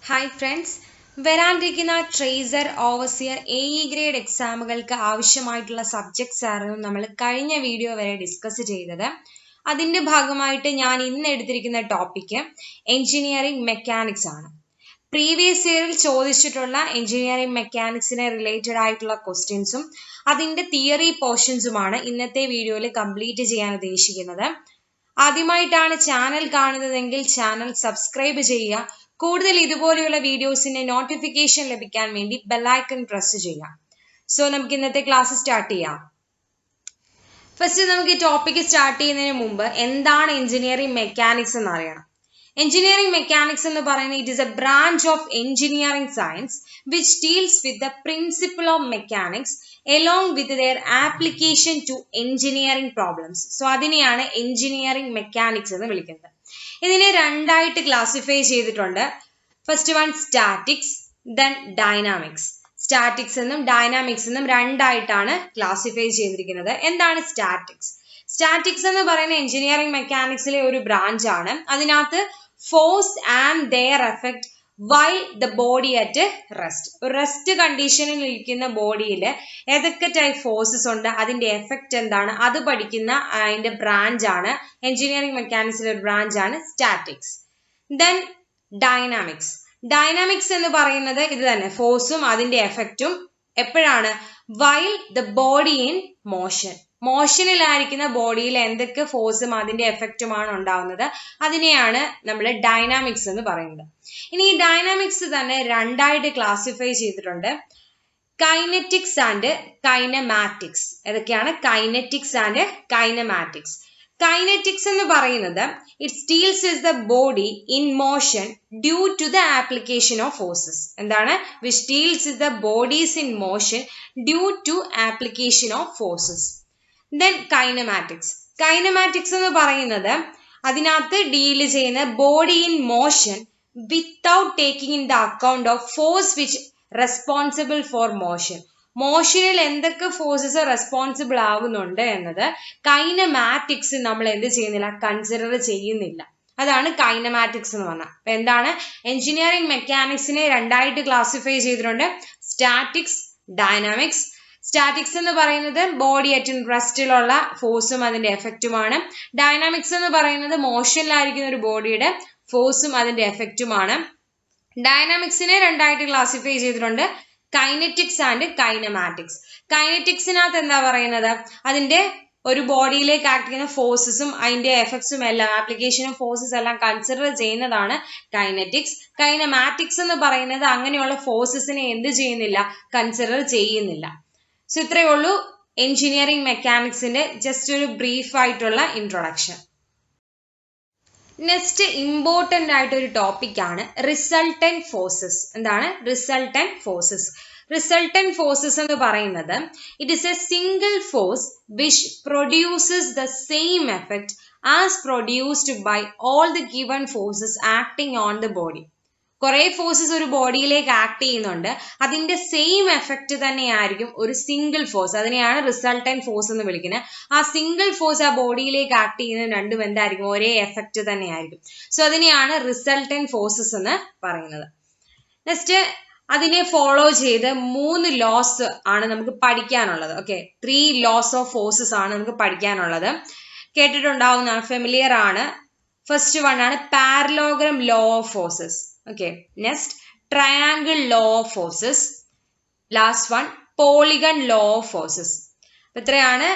Hi friends, വരാനിരിക്കുന്ന tracer overseer AE grade എക്സാമുകൾക്ക് ആവശ്യമായിട്ടുള്ള subjects ആയിരുന്നു നമ്മൾ കഴിഞ്ഞ വീഡിയോ വരെ ഡിസ്കസ് ചെയ്തത്. അതിൻ്റെ ഭാഗമായിട്ട് ഞാൻ ഇന്ന് എടുത്തിരിക്കുന്ന ടോപ്പിക്ക് എഞ്ചിനീയറിംഗ് മെക്കാനിക്സ് ആണ്. പ്രീവിയസ് ഇയറിൽ ചോദിച്ചിട്ടുള്ള എഞ്ചിനീയറിംഗ് മെക്കാനിക്സിനെ റിലേറ്റഡ് ആയിട്ടുള്ള ക്വസ്റ്റ്യൻസും അതിൻ്റെ തിയറി പോർഷൻസുമാണ് ഇന്നത്തെ വീഡിയോയിൽ കംപ്ലീറ്റ് ചെയ്യാൻ ഉദ്ദേശിക്കുന്നത്. ആദ്യമായിട്ടാണ് ചാനൽ കാണുന്നതെങ്കിൽ ചാനൽ സബ്സ്ക്രൈബ് ചെയ്യുക. കൂടുതൽ ഇതുപോലെയുള്ള വീഡിയോസിന്റെ നോട്ടിഫിക്കേഷൻ ലഭിക്കാൻ വേണ്ടി ബെല്ലൈക്കൺ പ്രസ് ചെയ്യാം. സോ നമുക്ക് ഇന്നത്തെ ക്ലാസ് സ്റ്റാർട്ട് ചെയ്യാം. ഫസ്റ്റ് നമുക്ക് ഈ ടോപ്പിക് സ്റ്റാർട്ട് ചെയ്യുന്നതിന് മുമ്പ് എന്താണ് എഞ്ചിനീയറിംഗ് മെക്കാനിക്സ് എന്ന് അറിയണം. എഞ്ചിനീയറിംഗ് മെക്കാനിക്സ് എന്ന് പറയുന്നത് it is A branch of engineering science which deals with the principle of mechanics along with their application to engineering problems. So അതിനെയാണ് എഞ്ചിനീയറിംഗ് മെക്കാനിക്സ് എന്ന് വിളിക്കുന്നത്. ഇതിനെ രണ്ടായിട്ട് ക്ലാസിഫൈ ചെയ്തിട്ടുണ്ട്. First one statics, then dynamics. Statics എന്നും dynamics എന്നും രണ്ടായിട്ടാണ് classify ചെയ്തിരിക്കുന്നത്. എന്താണ് സ്റ്റാറ്റിക്സ്? സ്റ്റാറ്റിക്സ് എന്ന് പറയുന്ന എഞ്ചിനീയറിംഗ് മെക്കാനിക്സിലെ ഒരു ബ്രാഞ്ച് ആണ്. അതിനകത്ത് force and their effect while the body at rest. ഒരു റെസ്റ്റ് കണ്ടീഷനിൽ ഇരിക്കുന്ന ബോഡിയിൽ ഏതൊക്കെ ടൈപ്പ് ഫോഴ്സസ് ഉണ്ട്, അതിന്റെ എഫക്റ്റ് എന്താണ്, അത് പഠിക്കുന്ന അതിന്റെ ബ്രാഞ്ച് ആണ് എഞ്ചിനീയറിംഗ് മെക്കാനിക്സിലെ ഒരു ബ്രാഞ്ച് ആണ് സ്റ്റാറ്റിക്സ്. Then dynamics. ഡൈനാമിക്സ് എന്ന് പറയുന്നത് ഇത് തന്നെ, ഫോഴ്സും അതിന്റെ എഫക്റ്റും എപ്പോഴാണ് while the body in motion. മോഷനിലായിരിക്കുന്ന ബോഡിയിൽ എന്തൊക്കെ ഫോഴ്സും അതിന്റെ എഫക്റ്റുമാണ് ഉണ്ടാവുന്നത്, അതിനെയാണ് നമ്മൾ ഡൈനാമിക്സ് എന്ന് പറയുന്നത്. ഇനി ഈ ഡൈനാമിക്സ് തന്നെ രണ്ടായിട്ട് ക്ലാസിഫൈ ചെയ്തിട്ടുണ്ട്, കൈനറ്റിക്സ് ആൻഡ് കൈനമാറ്റിക്സ്. ഏതൊക്കെയാണ്? Kinetics and kinematics. കൈനറ്റിക്സ് എന്ന് പറയുന്നത് it deals with the body in motion due to the application of forces. എന്താണ്? Which deals with the bodies in motion due to application of forces. Then kinematics. Kinematics എന്ന് പറയുന്നത് അതിനകത്ത് deal ചെയ്യുന്ന body in motion without taking in the account of force which responsible for motion. മോഷനിൽ എന്തൊക്കെ forces responsible ആവുന്നുണ്ട് എന്നത് kinematics നമ്മൾ എന്ത് ചെയ്യുന്നില്ല, കൺസിഡർ ചെയ്യുന്നില്ല. അതാണ് കൈനമാറ്റിക്സ് എന്ന് പറഞ്ഞാൽ. അപ്പൊ എന്താണ്? എഞ്ചിനീയറിംഗ് മെക്കാനിക്സിനെ രണ്ടായിട്ട് ക്ലാസിഫൈ ചെയ്തിട്ടുണ്ട്, സ്റ്റാറ്റിക്സ്, ഡൈനാമിക്സ്. സ്റ്റാറ്റിക്സ് എന്ന് പറയുന്നത് ബോഡി അറ്റ് റെസ്റ്റിലുള്ള ഫോഴ്സും അതിന്റെ എഫക്റ്റുമാണ്. ഡൈനാമിക്സ് എന്ന് പറയുന്നത് മോഷനിലായിരിക്കുന്ന ഒരു ബോഡിയുടെ ഫോഴ്സും അതിന്റെ എഫക്റ്റുമാണ്. ഡൈനാമിക്സിനെ രണ്ടായിട്ട് ക്ലാസിഫൈ ചെയ്തിട്ടുണ്ട്, കൈനറ്റിക്സ് ആൻഡ് കൈനമാറ്റിക്സ്. കൈനറ്റിക്സിനകത്ത് എന്താ പറയുന്നത്, അതിന്റെ ഒരു ബോഡിയിലേക്ക് ആക്ട് ചെയ്യുന്ന ഫോഴ്സസും അതിന്റെ എഫക്ട്സും എല്ലാം, ആപ്ലിക്കേഷനും ഫോഴ്സസ് എല്ലാം കൺസിഡർ ചെയ്യുന്നതാണ് കൈനറ്റിക്സ്. കൈനമാറ്റിക്സ് എന്ന് പറയുന്നത് അങ്ങനെയുള്ള ഫോഴ്സസിനെ എന്ത് ചെയ്യുന്നില്ല, കൺസിഡർ ചെയ്യുന്നില്ല. സോ ഇത്രയേ ഉള്ളൂ എഞ്ചിനീയറിംഗ് മെക്കാനിക്സിന്റെ ജസ്റ്റ് ഒരു ബ്രീഫ് ആയിട്ടുള്ള ഇൻട്രൊഡക്ഷൻ. നെക്സ്റ്റ് ഇമ്പോർട്ടൻ്റ് ആയിട്ടൊരു ടോപ്പിക്കാണ് റിസൾട്ടന്റ് ഫോഴ്സസ്. എന്താണ് റിസൾട്ടന്റ് ഫോഴ്സസ്? റിസൾട്ടന്റ് ഫോഴ്സസ് എന്ന് പറയുന്നത് it is a single force which produces the same effect as produced by all the given forces acting on the body. കുറെ forces ഒരു ബോഡിയിലേക്ക് act ചെയ്യുന്നുണ്ട്, അതിന്റെ സെയിം എഫക്റ്റ് തന്നെയായിരിക്കും ഒരു സിംഗിൾ ഫോഴ്സ്. അതിനെയാണ് റിസൾട്ടന്റ് ഫോഴ്സ് എന്ന് വിളിക്കുന്നത്. ആ സിംഗിൾ ഫോഴ്സ് ആ ബോഡിയിലേക്ക് ആക്ട് ചെയ്യുന്നത് രണ്ടും എന്തായിരിക്കും, ഒരേ എഫക്റ്റ് തന്നെയായിരിക്കും. സോ അതിനെയാണ് റിസൾട്ടന്റ് ഫോഴ്സസ് എന്ന് പറയുന്നത്. നെക്സ്റ്റ് അതിനെ ഫോളോ ചെയ്ത് 3 ലോസ് ആണ് നമുക്ക് പഠിക്കാനുള്ളത്. ഓക്കെ, 3 ലോസ് ഓഫ് ഫോഴ്സസ് ആണ് നമുക്ക് പഠിക്കാനുള്ളത്. കേട്ടിട്ടുണ്ടാവുന്നതാണ്, ഫെമിലിയർ ആണ്. ഫസ്റ്റ് വൺ ആണ് parallelogram law of forces. Okay, next triangle law of forces. Last one polygon law of forces. ഇത്രയാണ്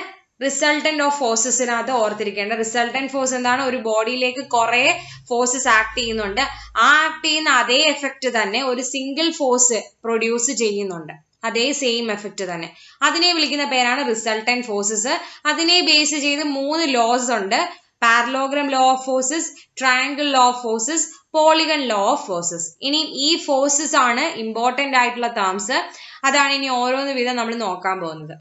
റിസൾട്ടന്റ് ഓഫ് ഫോഴ്സസിനകത്ത് ഓർത്തിരിക്കേണ്ട. റിസൾട്ടന്റ് ഫോഴ്സ് എന്താണ്? ഒരു ബോഡിയിലേക്ക് കുറെ ഫോഴ്സസ് ആക്ട് ചെയ്യുന്നുണ്ട്, ആ ആക്ട് ചെയ്യുന്ന അതേ എഫക്റ്റ് തന്നെ ഒരു സിംഗിൾ ഫോഴ്സ് പ്രൊഡ്യൂസ് ചെയ്യുന്നുണ്ട്, അതേ സെയിം എഫക്റ്റ് തന്നെ. അതിനെ വിളിക്കുന്ന പേരാണ് റിസൾട്ടന്റ് ഫോഴ്സസ്. അതിനെ ബേസ് ചെയ്ത് 3 ലോസ് ഉണ്ട്, parallelogram law of forces, triangle law of forces, polygon law of forces. ഇനി ഈ ഫോഴ്സസ് ആണ് ഇമ്പോർട്ടന്റ് ആയിട്ടുള്ള ടേംസ്. അതാണ് ഇനി ഓരോന്ന് വീതം നമ്മൾ നോക്കാൻ പോകുന്നത്.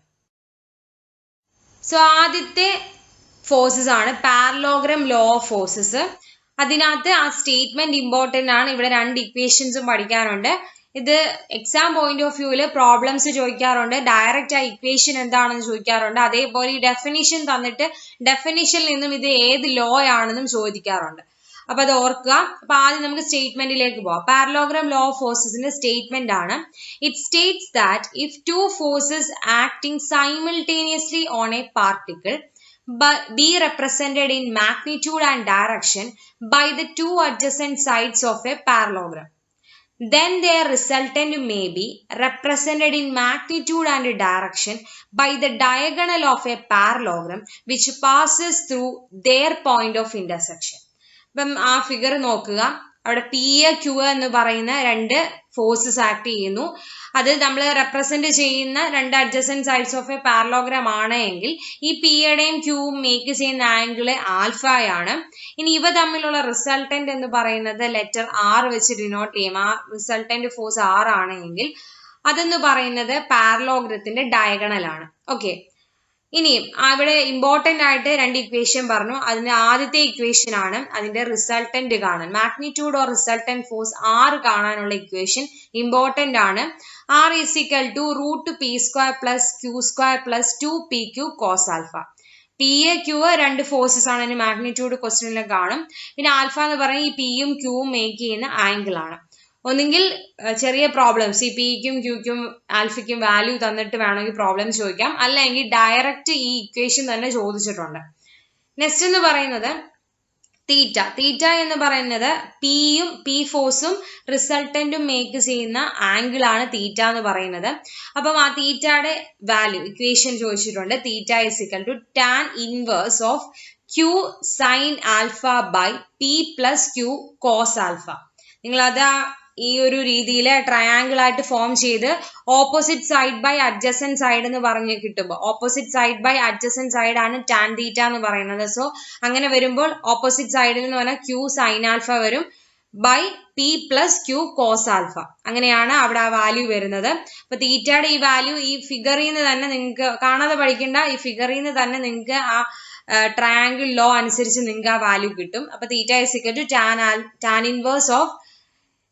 സോ ആദ്യത്തെ ഫോഴ്സസ് ആണ് പാരലോഗ്രാം ലോ ഓഫ് ഫോഴ്സസ്. അതിനകത്ത് ആ സ്റ്റേറ്റ്മെന്റ് ഇമ്പോർട്ടന്റ് ആണ്. ഇവിടെ 2 ഇക്വേഷൻസും പഠിക്കാനുണ്ട്. ഇത് എക്സാം പോയിന്റ് ഓഫ് വ്യൂവിൽ പ്രോബ്ലംസ് ചോദിക്കാറുണ്ട്, ഡയറക്റ്റ് ആ ഇക്വേഷൻ എന്താണെന്ന് ചോദിക്കാറുണ്ട്. അതേപോലെ ഈ ഡെഫിനിഷൻ തന്നിട്ട് ഡെഫിനിഷനിൽ നിന്നും ഇത് ഏത് ലോ ആണെന്നും ചോദിക്കാറുണ്ട്. അപ്പൊ അത് ഓർക്കുക. അപ്പൊ ആദ്യം നമുക്ക് സ്റ്റേറ്റ്മെന്റിലേക്ക് പോവാം. പാരലോഗ്രാം ലോ ഓഫ് ഫോഴ്സസിന്റെ സ്റ്റേറ്റ്മെന്റ് ആണ്. It states that if two forces acting simultaneously on a particle be represented in magnitude and direction by the two adjacent sides of a parallelogram, then their resultant may be represented in magnitude and direction by the diagonal of a parallelogram which passes through their point of intersection. അപ്പം ആ figure നോക്കുക. അവിടെ P A Q എന്ന് പറയുന്ന രണ്ട് forces act ചെയ്യുന്നു. അത് നമ്മൾ റെപ്രസെന്റ് ചെയ്യുന്ന രണ്ട് adjacent sides of A parallelogram ആണ് എങ്കിൽ ഈ പിയുടെയും ക്യൂവും മേക്ക് ചെയ്യുന്ന ആംഗിള് ആൽഫയാണ്. ഇനി ഇവ തമ്മിലുള്ള റിസൾട്ടന്റ് എന്ന് പറയുന്നത് ലെറ്റർ ആർ വെച്ച് ഡിനോട്ട് ചെയ്യും. ആ റിസൾട്ടന്റ് ഫോഴ്സ് ആർ ആണ് എങ്കിൽ അതെന്ന് പറയുന്നത് പാരലോഗ്രത്തിന്റെ ഡയഗണൽ ആണ്. ഓക്കെ, ഇനി അവിടെ ഇമ്പോർട്ടന്റ് ആയിട്ട് രണ്ട് ഇക്വേഷൻ പറഞ്ഞു. അതിന്റെ ആദ്യത്തെ ഇക്വേഷൻ ആണ് അതിന്റെ റിസൾട്ടന്റ് കാണാൻ, magnitude or resultant force R കാണാനുള്ള ഇക്വേഷൻ ഇമ്പോർട്ടന്റ് ആണ്. R is equal to root P square plus Q square plus 2pq cos alpha. P എ ക്യൂ രണ്ട് ഫോഴ്സസ് ആണ്, അതിന് മാഗ്നിറ്റ്യൂഡ് ക്വസ്റ്റ്യനിൽ കാണും. പിന്നെ ആൽഫ എന്ന് പറയുന്നത് ഈ പിയും ക്യൂവും മേക്ക് ചെയ്യുന്ന ആംഗിൾ ആണ്. ഒന്നുകിൽ ചെറിയ പ്രോബ്ലംസ് ഈ പിക്കും ക്യൂക്കും ആൽഫയ്ക്കും വാല്യൂ തന്നിട്ട് വേണമെങ്കിൽ പ്രോബ്ലം ചോദിക്കാം, അല്ലെങ്കിൽ ഡയറക്റ്റ് ഈ ഇക്വേഷൻ തന്നെ ചോദിച്ചിട്ടുണ്ട്. നെക്സ്റ്റ് എന്ന് പറയുന്നത് തീറ്റ. തീറ്റ എന്ന് പറയുന്നത് പിയും പി ഫോഴ്സും റിസൾട്ടന്റും മേക്ക് ചെയ്യുന്ന ആംഗിൾ ആണ് തീറ്റ എന്ന് പറയുന്നത്. അപ്പം ആ തീറ്റയുടെ വാല്യൂ ഇക്വേഷൻ ചോദിച്ചിട്ടുണ്ട്. Theta is equal to tan inverse of Q sine alpha by P plus Q cos alpha. നിങ്ങളത് ഈ ഒരു രീതിയിൽ ട്രയാങ്കിൾ ആയിട്ട് ഫോം ചെയ്ത് opposite side by adjacent side എന്ന് പറഞ്ഞ് കിട്ടുമ്പോൾ opposite side by adjacent side ആണ് ടാൻ തീറ്റ എന്ന് പറയുന്നത്. സോ അങ്ങനെ വരുമ്പോൾ ഓപ്പോസിറ്റ് സൈഡിൽ എന്ന് പറഞ്ഞാൽ ക്യൂ സൈൻ ആൽഫ വരും by P plus Q cos alpha. അങ്ങനെയാണ് അവിടെ ആ വാല്യൂ വരുന്നത്. അപ്പൊ തീറ്റയുടെ ഈ വാല്യൂ ഈ ഫിഗറിൽ നിന്ന് തന്നെ നിങ്ങൾക്ക് കാണാതെ പഠിക്കേണ്ട, ഈ ഫിഗറിൽ നിന്ന് തന്നെ നിങ്ങൾക്ക് ആ ട്രയാങ്കിൾ ലോ അനുസരിച്ച് നിങ്ങൾക്ക് ആ വാല്യൂ കിട്ടും. അപ്പൊ theta is equal to tan inverse of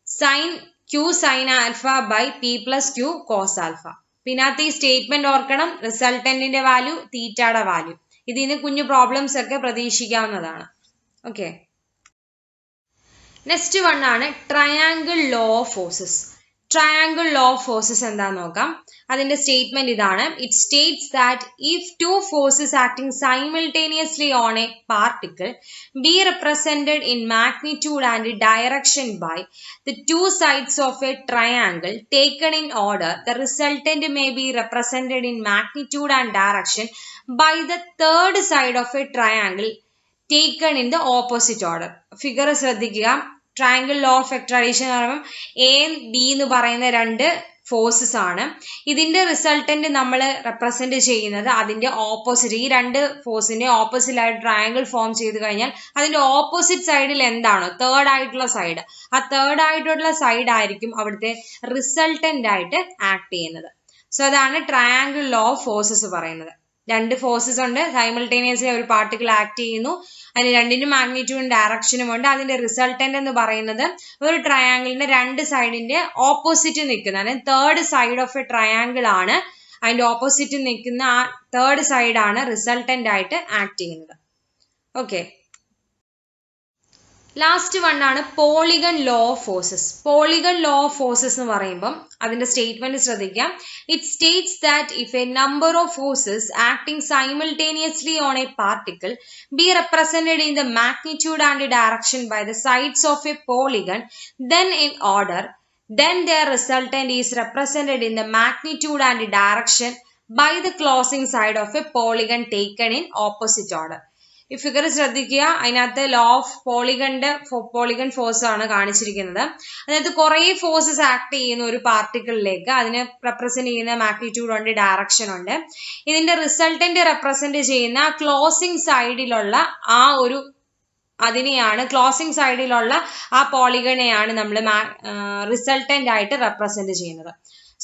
sine Q sine alpha by P plus Q cos alpha. പിന്നെ ഈ സ്റ്റേറ്റ്മെന്റ് ഓർക്കണം, റിസൾട്ടന്റിന്റെ വാല്യൂ തീറ്റയുടെ വാല്യൂ. ഇതിന് കുഞ്ഞു പ്രോബ്ലംസ് ഒക്കെ പ്രതീക്ഷിക്കാവുന്നതാണ്. ഓക്കെ, നെക്സ്റ്റ് വൺ ആണ് triangle law of forces. Triangle law of forces എന്താന്ന് നോക്കാം. അതിന്റെ സ്റ്റേറ്റ്മെന്റ് ഇതാണ്. It states that if two forces acting simultaneously on a particle be represented in magnitude and direction by the two sides of a triangle taken in order, the resultant may be represented in magnitude and direction by the third side of a triangle taken in the opposite order. Figure ശ്രദ്ധിക്കുക. Triangle law of എക്സ്ട്രാഡിഷൻ എന്ന് പറയുമ്പോൾ A B എന്ന് പറയുന്ന രണ്ട് forces ആണ്. ഇതിന്റെ resultant നമ്മൾ represent ചെയ്യുന്നത് അതിന്റെ ഓപ്പോസിറ്റ്, ഈ രണ്ട് ഫോഴ്സിന്റെ ഓപ്പോസിറ്റ് ആയിട്ട് ട്രയാങ്കിൾ ഫോം ചെയ്ത് കഴിഞ്ഞാൽ അതിന്റെ ഓപ്പോസിറ്റ് സൈഡിൽ എന്താണോ തേർഡ് ആയിട്ടുള്ള സൈഡ്, ആ തേർഡ് ആയിട്ടുള്ള സൈഡ് ആയിരിക്കും അവിടുത്തെ റിസൾട്ടന്റ് ആയിട്ട് ആക്ട് ചെയ്യുന്നത്. സോ അതാണ് ട്രയാങ്കിൾ ലോ ഓഫ് ഫോഴ്സസ് പറയുന്നത്. രണ്ട് ഫോഴ്സസ് ഉണ്ട്, സൈമിൾട്ടേനിയസ്ലി ഒരു പാർട്ടിക്കിൾ ആക്ട് ചെയ്യുന്നു, അതിന് രണ്ടിന്റെ മാഗ്നിറ്റ്യൂഡും ഡയറക്ഷനും ഉണ്ട്. അതിന്റെ റിസൾട്ടന്റ് എന്ന് പറയുന്നത് ഒരു ട്രയാങ്കിളിന്റെ രണ്ട് സൈഡിന്റെ ഓപ്പോസിറ്റ് നിൽക്കുന്ന, അതായത് third side of a triangle ആണ്. അതിന്റെ ഓപ്പോസിറ്റ് നിൽക്കുന്ന ആ തേർഡ് സൈഡ് ആണ് റിസൾട്ടന്റ് ആയിട്ട് ആക്ട് ചെയ്യുന്നത്. ഓക്കെ, ലാസ്റ്റ് വൺ ആണ് polygon law of forces. Polygon law of forces എന്ന് പറയുമ്പം അതിന്റെ സ്റ്റേറ്റ്മെന്റ് ശ്രദ്ധിക്കാം. It states that if a number of forces acting simultaneously on a particle be represented in the magnitude and direction by the sides of a polygon then in order, then their resultant is represented in the magnitude and direction by the closing side of a polygon taken in opposite order. ഈ figure ശ്രദ്ധിക്കുക. അതിനകത്ത് law of polygon force ആണ് കാണിച്ചിരിക്കുന്നത്. അതായത് കുറെ forces act ചെയ്യുന്ന ഒരു പാർട്ടിക്കിളിലേക്ക് അതിനെ റെപ്രസെന്റ് ചെയ്യുന്ന മാഗ്നിറ്റ്യൂഡ് ഉണ്ട്, ഡയറക്ഷൻ ഉണ്ട്. ഇതിന്റെ റിസൾട്ടന്റ് റെപ്രസെന്റ് ചെയ്യുന്ന ക്ലോസിംഗ് സൈഡിലുള്ള ആ ഒരു അതിനെയാണ്, ക്ലോസിംഗ് സൈഡിലുള്ള ആ പോളിഗണെയാണ് നമ്മൾ റിസൾട്ടന്റ് ആയിട്ട് റെപ്രസെന്റ് ചെയ്യുന്നത്.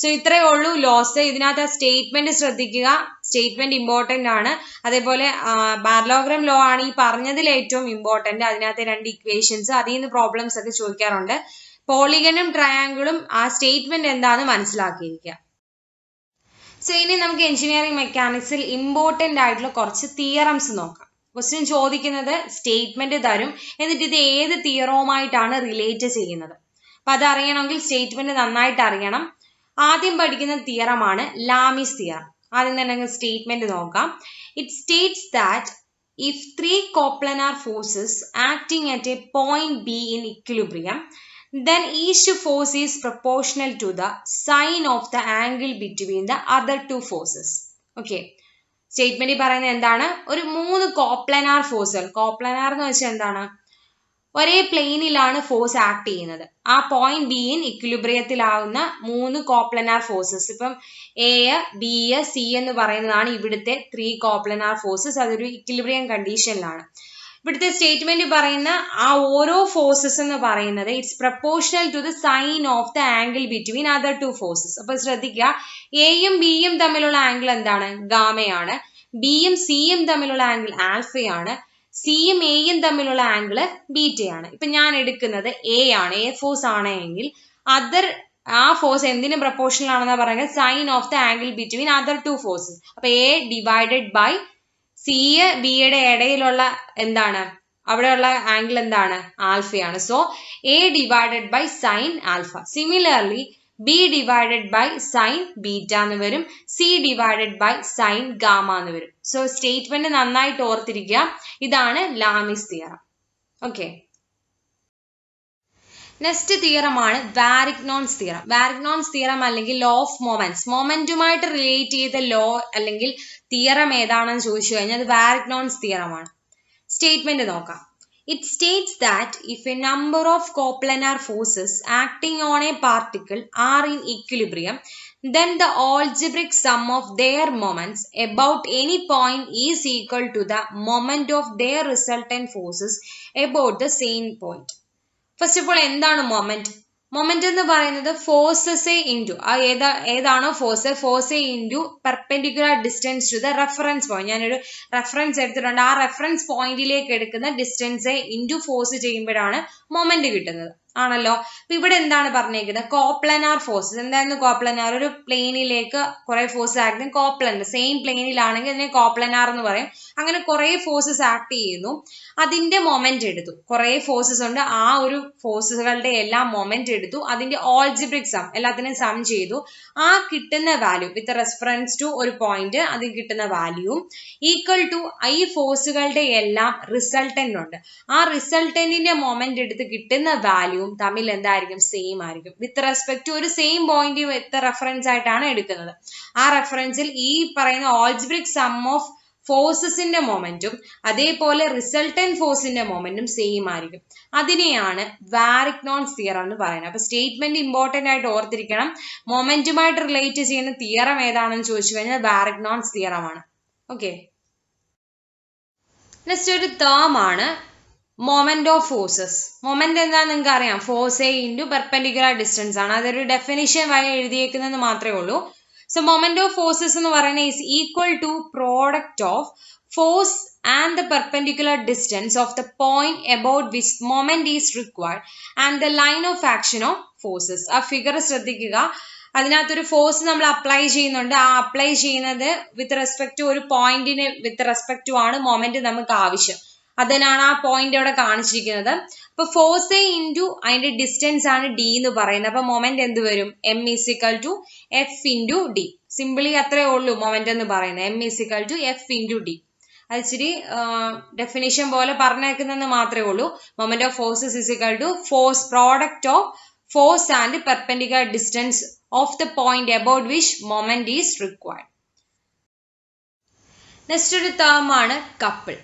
സോ ഇത്രയേ ഉള്ളൂ ലോസ്. ഇതിനകത്ത് സ്റ്റേറ്റ്മെന്റ് ശ്രദ്ധിക്കുക, സ്റ്റേറ്റ്മെന്റ് ഇമ്പോർട്ടന്റ് ആണ്. അതേപോലെ പാരലോഗ്രാം ലോ ആണ് ഈ പറഞ്ഞതിൽ ഏറ്റവും ഇമ്പോർട്ടന്റ്. അതിനകത്ത് രണ്ട് ഇക്വേഷൻസ്, അതിൽ നിന്ന് പ്രോബ്ലംസ് ഒക്കെ ചോദിക്കാറുണ്ട്. പോളിഗണും ട്രയാങ്കിളും ആ സ്റ്റേറ്റ്മെന്റ് എന്താണെന്ന് മനസ്സിലാക്കിയിരിക്കുക. സോ ഇനി നമുക്ക് എഞ്ചിനീയറിംഗ് മെക്കാനിക്സിൽ ഇമ്പോർട്ടന്റ് ആയിട്ടുള്ള കുറച്ച് തിയറംസ് നോക്കാം. ക്വസ്റ്റ്യൻ ചോദിക്കുന്നത് സ്റ്റേറ്റ്മെന്റ് തരും, എന്നിട്ട് ഇത് ഏത് തിയറവുമായിട്ടാണ് റിലേറ്റ് ചെയ്യുന്നത്. അപ്പൊ അതറിയണമെങ്കിൽ സ്റ്റേറ്റ്മെന്റ് നന്നായിട്ട് അറിയണം. ആദ്യം പഠിക്കുന്ന തിയറമാണ് ലാമിസ് തിയറം. ആദ്യം തന്നെ സ്റ്റേറ്റ്മെന്റ് നോക്കാം. It states that if three coplanar forces acting at a point B in equilibrium, then each force is proportional to the sine of the angle between the other two forces. Okay. Statement പറയുന്നത് എന്താണ്? ഒരു 3 coplanar ഫോഴ്സുകൾ. Coplanar എന്ന് വെച്ചാൽ എന്താണ്? ഒരേ പ്ലെയിനിലാണ് force act ചെയ്യുന്നത്. ആ പോയിന്റ് ബി ഇൻ ഇക്വിലിബ്രിയത്തിലാവുന്ന 3 കോപ്ലനാർ ഫോഴ്സസ്. ഇപ്പം എ, ബി, സി എന്ന് പറയുന്നതാണ് ഇവിടുത്തെ 3 കോപ്ലനാർ ഫോഴ്സസ്. അതൊരു ഇക്വിലിബ്രിയം കണ്ടീഷനിലാണ്. ഇവിടുത്തെ സ്റ്റേറ്റ്മെന്റ് പറയുന്ന ആ ഓരോ ഫോഴ്സസ് എന്ന് പറയുന്നത് it's proportional to the sine of the angle between other 2 forces. അപ്പൊ ശ്രദ്ധിക്കുക, എയും ബിയും തമ്മിലുള്ള ആംഗിൾ എന്താണ്? ഗാമയാണ്. ബിയും സിയും തമ്മിലുള്ള ആംഗിൾ ആൽഫയാണ്. സിയും എയും തമ്മിലുള്ള ആംഗിള് ബീറ്റയാണ്. ഇപ്പൊ ഞാൻ എടുക്കുന്നത് എ ആണ്, എ ഫോഴ്സ് ആണ് എങ്കിൽ ആ ഫോഴ്സ് എന്തിനു പ്രപ്പോർഷണൽ ആണെന്നാ പറയുന്നത്? Sine of the angle between other 2 forces. അപ്പൊ എ ഡിവൈഡഡ് ബൈ സി, ബിയുടെ ഇടയിലുള്ള എന്താണ്? അവിടെയുള്ള ആംഗിൾ എന്താണ്? ആൽഫയാണ്. So A divided by sine alpha. Similarly B divided by sine beta എന്ന് വരും. C divided by sine gamma എന്ന് വരും. സോ സ്റ്റേറ്റ്മെന്റ് നന്നായിട്ട് ഓർത്തിരിക്കുക. ഇതാണ് ലാമിസ് തിയറം. ഓക്കെ. നെക്സ്റ്റ് തിയറമാണ് വാരിഗ്നോൺസ് തിയറം. വാരിഗ്നോൺസ് തിയറം അല്ലെങ്കിൽ ലോ ഓഫ് മൊമെന്റ്സ്. മൊമെന്റുമായിട്ട് റിലേറ്റ് ചെയ്ത ലോ അല്ലെങ്കിൽ തിയറം ഏതാണെന്ന് ചോദിച്ചു കഴിഞ്ഞാൽ അത് വാരിഗ്നോൺസ് തിയറമാണ്. സ്റ്റേറ്റ്മെന്റ് നോക്കാം. It states that if a number of coplanar forces acting on a particle are in equilibrium, then the algebraic sum of their moments about any point is equal to the moment of their resultant forces about the same point. First of all, എന്താണ് moment? Moment എന്ന് പറയുന്നത് forces into ഏതാണോ force into perpendicular distance to the reference point. ഞാനൊരു reference എടുത്തിട്ടുണ്ട്. ആ reference പോയിന്റിലേക്ക് എടുക്കുന്ന distance into force ചെയ്യുമ്പോഴാണ് മൊമെന്റ് കിട്ടുന്നത്. ആണല്ലോ. അപ്പൊ ഇവിടെ എന്താണ് പറഞ്ഞേക്കുന്നത്? Coplanar forces. എന്തായിരുന്നു കോപ്ലനാർ? ഒരു പ്ലെയിനിലേക്ക് കുറെ ഫോഴ്സ് ആക്ട് ചെയ്യും. കോപ്ലനർ സെയിം പ്ലെയിനിലാണെങ്കിൽ അതിനെ കോപ്ലനാർ എന്ന് പറയും. അങ്ങനെ കുറെ ഫോഴ്സസ് ആക്ട് ചെയ്യുന്നു. അതിന്റെ മൊമെന്റ് എടുത്തു. കുറെ ഫോഴ്സസ് ഉണ്ട്. ആ ഒരു ഫോഴ്സുകളുടെ എല്ലാം മൊമെന്റ് എടുത്തു. അതിന്റെ ഓൾജിബ്രിക് സം എല്ലാത്തിനും സം ചെയ്തു. ആ കിട്ടുന്ന വാല്യൂ വിത്ത് റെഫറൻസ് ടു ഒരു പോയിന്റ് അതിൽ കിട്ടുന്ന വാല്യൂവും ഈക്വൽ ടു ഈ ഫോഴ്സുകളുടെ എല്ലാം റിസൾട്ടന്റ് ഉണ്ട്. ആ റിസൾട്ടന്റിന്റെ മൊമെന്റ് എടുത്ത് കിട്ടുന്ന വാല്യൂ തമ്മിൽ എന്തായിരിക്കും? സെയിം ആയിരിക്കും. വിത്ത് റെസ്പെക്ട് ടു ഒരു സെയിം പോയിന്റ് വിത്ത് റെഫറൻസ് ആയിട്ടാണ് എടുക്കുന്നത്. ആ റെഫറൻസിൽ ഈ പറയുന്ന ഓൾജിബ്രിക് സം ഓഫ് ഫോഴ്സസിന്റെ മൊമെന്റും അതേപോലെ റിസൾട്ടന്റ് ഫോഴ്സിന്റെ മൊമെന്റും സെയിം ആയിരിക്കും. അതിനെയാണ് വാരിഗ്നോൺസ് തിയറം എന്ന് പറയുന്നത്. അപ്പൊ സ്റ്റേറ്റ്മെന്റ് ഇമ്പോർട്ടന്റ് ആയിട്ട് ഓർത്തിരിക്കണം. മൊമെന്റുമായിട്ട് റിലേറ്റ് ചെയ്യുന്ന തിയറം ഏതാണെന്ന് ചോദിച്ചു കഴിഞ്ഞാൽ വാരിഗ്നോൺസ് തിയറമാണ്. ഓക്കെ. നെക്സ്റ്റ് ഒരു ടേം ആണ് മൊമെന്റ് ഓഫ് ഫോഴ്സസ്. മൊമെന്റ് എന്താണെന്ന് നിങ്ങൾക്ക് അറിയാം. ഫോഴ്സ് ഇൻറ്റു പെർപെൻഡിക്കുലർ ഡിസ്റ്റൻസ് ആണ്. അതൊരു ഡെഫിനിഷൻ വഴി എഴുതിയേക്കുന്നത് മാത്രമേ ഉള്ളൂ. സോ മൊമെന്റ് ഓഫ് ഫോഴ്സസ് എന്ന് പറയുന്നത് is equal to product of force and the perpendicular distance of the point about which moment is required and the line of action of forces. ആ figure ശ്രദ്ധിക്കുക. അതിനകത്തൊരു force നമ്മൾ apply ചെയ്യുന്നുണ്ട്. ആ apply ചെയ്യുന്നത് with respect to ഒരു പോയിന്റിന് with respect to ആണ് മൊമെന്റ് നമുക്ക് ആവശ്യം. അതിനാണ് ആ പോയിന്റ് അവിടെ കാണിച്ചിരിക്കുന്നത്. അപ്പൊ ഫോഴ്സ് ഇൻറ്റു അതിന്റെ ഡിസ്റ്റൻസ് ആണ് ഡി എന്ന് പറയുന്നത്. അപ്പൊ മൊമെന്റ് എന്ത് വരും? M is equal to F into D. Simply അത്രേ ഉള്ളൂ മൊമെന്റ് എന്ന് പറയുന്നത്. M is equal to F into D. അത് ഇച്ചിരി ഡെഫിനിഷൻ പോലെ പറഞ്ഞേക്കുന്നതെന്ന് മാത്രമേ ഉള്ളൂ. Moment of forces is equal to force product of force and perpendicular distance of the point about which moment is required. Next ഒരു term ആണ് couple.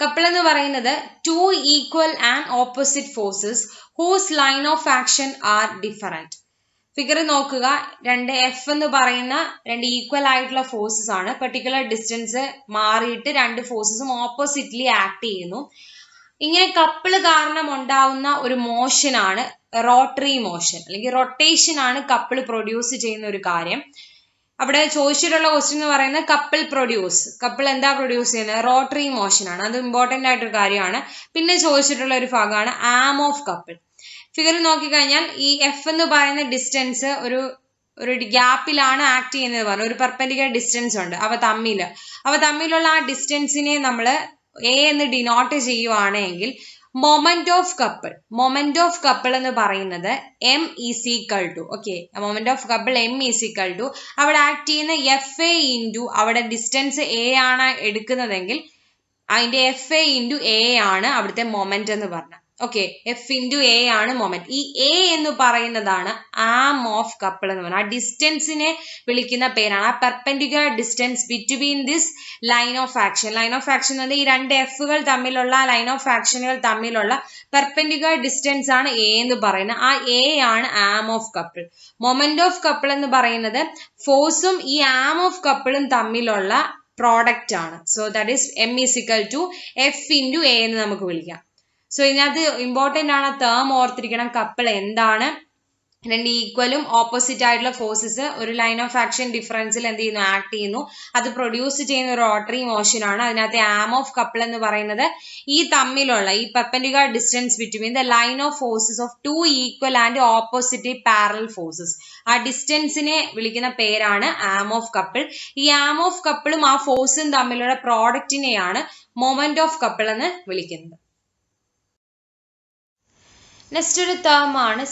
Couple എന്ന് പറയുന്നത് two equal and opposite forces whose line of action are different. Figure നോക്കുക. രണ്ട് F എന്ന് പറയുന്ന രണ്ട് equal ആയിട്ടുള്ള ഫോഴ്സസ് ആണ്. പെർട്ടിക്കുലർ ഡിസ്റ്റൻസ് മാറിയിട്ട് രണ്ട് ഫോഴ്സസും ഓപ്പോസിറ്റ്ലി ആക്ട് ചെയ്യുന്നു. ഇങ്ങനെ കപ്പിൾ കാരണം ഉണ്ടാവുന്ന ഒരു മോഷൻ ആണ് റോട്ടറി മോഷൻ അല്ലെങ്കിൽ റൊട്ടേഷൻ ആണ് കപ്പിൾ പ്രൊഡ്യൂസ് ചെയ്യുന്ന ഒരു കാര്യം. അവിടെ ചോദിച്ചിട്ടുള്ള ക്വസ്റ്റ്യൻ എന്ന് പറയുന്നത് കപ്പിൾ പ്രൊഡ്യൂസ്. കപ്പിൾ എന്താ പ്രൊഡ്യൂസ് ചെയ്യുന്നത്? റോട്ടറി മോഷൻ ആണ്. അത് ഇമ്പോർട്ടന്റ് ആയിട്ടൊരു കാര്യമാണ്. പിന്നെ ചോദിച്ചിട്ടുള്ള ഒരു ഭാഗമാണ് ആം ഓഫ് കപ്പിൾ. ഫിഗർ നോക്കിക്കഴിഞ്ഞാൽ ഈ എഫ് എന്ന് പറയുന്ന ഡിസ്റ്റൻസ് ഒരു ഗ്യാപ്പിലാണ് ആക്ട് ചെയ്യുന്നത് പറഞ്ഞു. ഒരു പെർപെൻഡിക്കുലർ ഡിസ്റ്റൻസ് ഉണ്ട് അവ തമ്മിലുള്ള ആ ഡിസ്റ്റൻസിനെ നമ്മൾ എ എന്ന് ഡിനോട്ട് ചെയ്യുവാണെങ്കിൽ മൊമെന്റ് ഓഫ് കപ്പിൾ എന്ന് പറയുന്നത് M is equal to okay moment of couple M is equal to അവിടെ ആക്ട് ചെയ്യുന്ന എഫ് എ ഇൻറ്റു അവിടെ ഡിസ്റ്റൻസ് എ ആണ് എടുക്കുന്നതെങ്കിൽ അതിന്റെ എഫ് എ ഇൻറ്റു എ ആണ് അവിടുത്തെ മൊമെന്റ് എന്ന് പറഞ്ഞ ഓക്കെ എഫ് ഇൻറ്റു എ ആണ് മൊമെന്റ് ഈ എ എന്ന് പറയുന്നതാണ് ആം ഓഫ് കപ്പിൾ എന്ന് പറഞ്ഞാൽ ആ ഡിസ്റ്റൻസിനെ വിളിക്കുന്ന പേരാണ് ആ perpendicular distance between this line of action എന്ന് പറഞ്ഞാൽ ഈ രണ്ട് എഫുകൾ തമ്മിലുള്ള ലൈൻ ഓഫ് ആക്ഷനുകൾ തമ്മിലുള്ള പെർപെൻഡിക്കുലർ ഡിസ്റ്റൻസ് ആണ് എ എന്ന് പറയുന്നത് ആ എ ആണ് arm of couple moment of couple എന്ന് പറയുന്നത് ഫോഴ്സും ഈ ആം ഓഫ് കപ്പിളും തമ്മിലുള്ള പ്രോഡക്റ്റ് ആണ് so that is M is equal to F into A എന്ന് നമുക്ക് വിളിക്കാം സോ ഇതിനകത്ത് ഇമ്പോർട്ടൻ്റ് ആണ് ടേം ഓർത്തിരിക്കണം കപ്പിൾ എന്താണ് രണ്ട് ഈക്വലും ഓപ്പോസിറ്റ് ആയിട്ടുള്ള ഫോഴ്സസ് ഒരു ലൈൻ ഓഫ് ആക്ഷൻ ഡിഫറൻസിൽ എന്ത് ചെയ്യുന്നു ആക്ട് ചെയ്യുന്നു അത് പ്രൊഡ്യൂസ് ചെയ്യുന്ന ഒരു റോട്ടറി മോഷൻ ആണ് അതിനകത്ത് ആം ഓഫ് കപ്പിൾ എന്ന് പറയുന്നത് ഈ തമ്മിലുള്ള ഈ perpendicular distance between the line of forces of two equal and opposite parallel forces ആ ഡിസ്റ്റൻസിനെ വിളിക്കുന്ന പേരാണ് ആം ഓഫ് കപ്പിൾ ഈ ആം ഓഫ് കപ്പിളും ആ ഫോഴ്സും തമ്മിലുള്ള പ്രോഡക്റ്റിനെയാണ് മൊമെന്റ് ഓഫ് കപ്പിൾ എന്ന് വിളിക്കുന്നത് നെക്സ്റ്റ് ഒരു ടേം ആണ്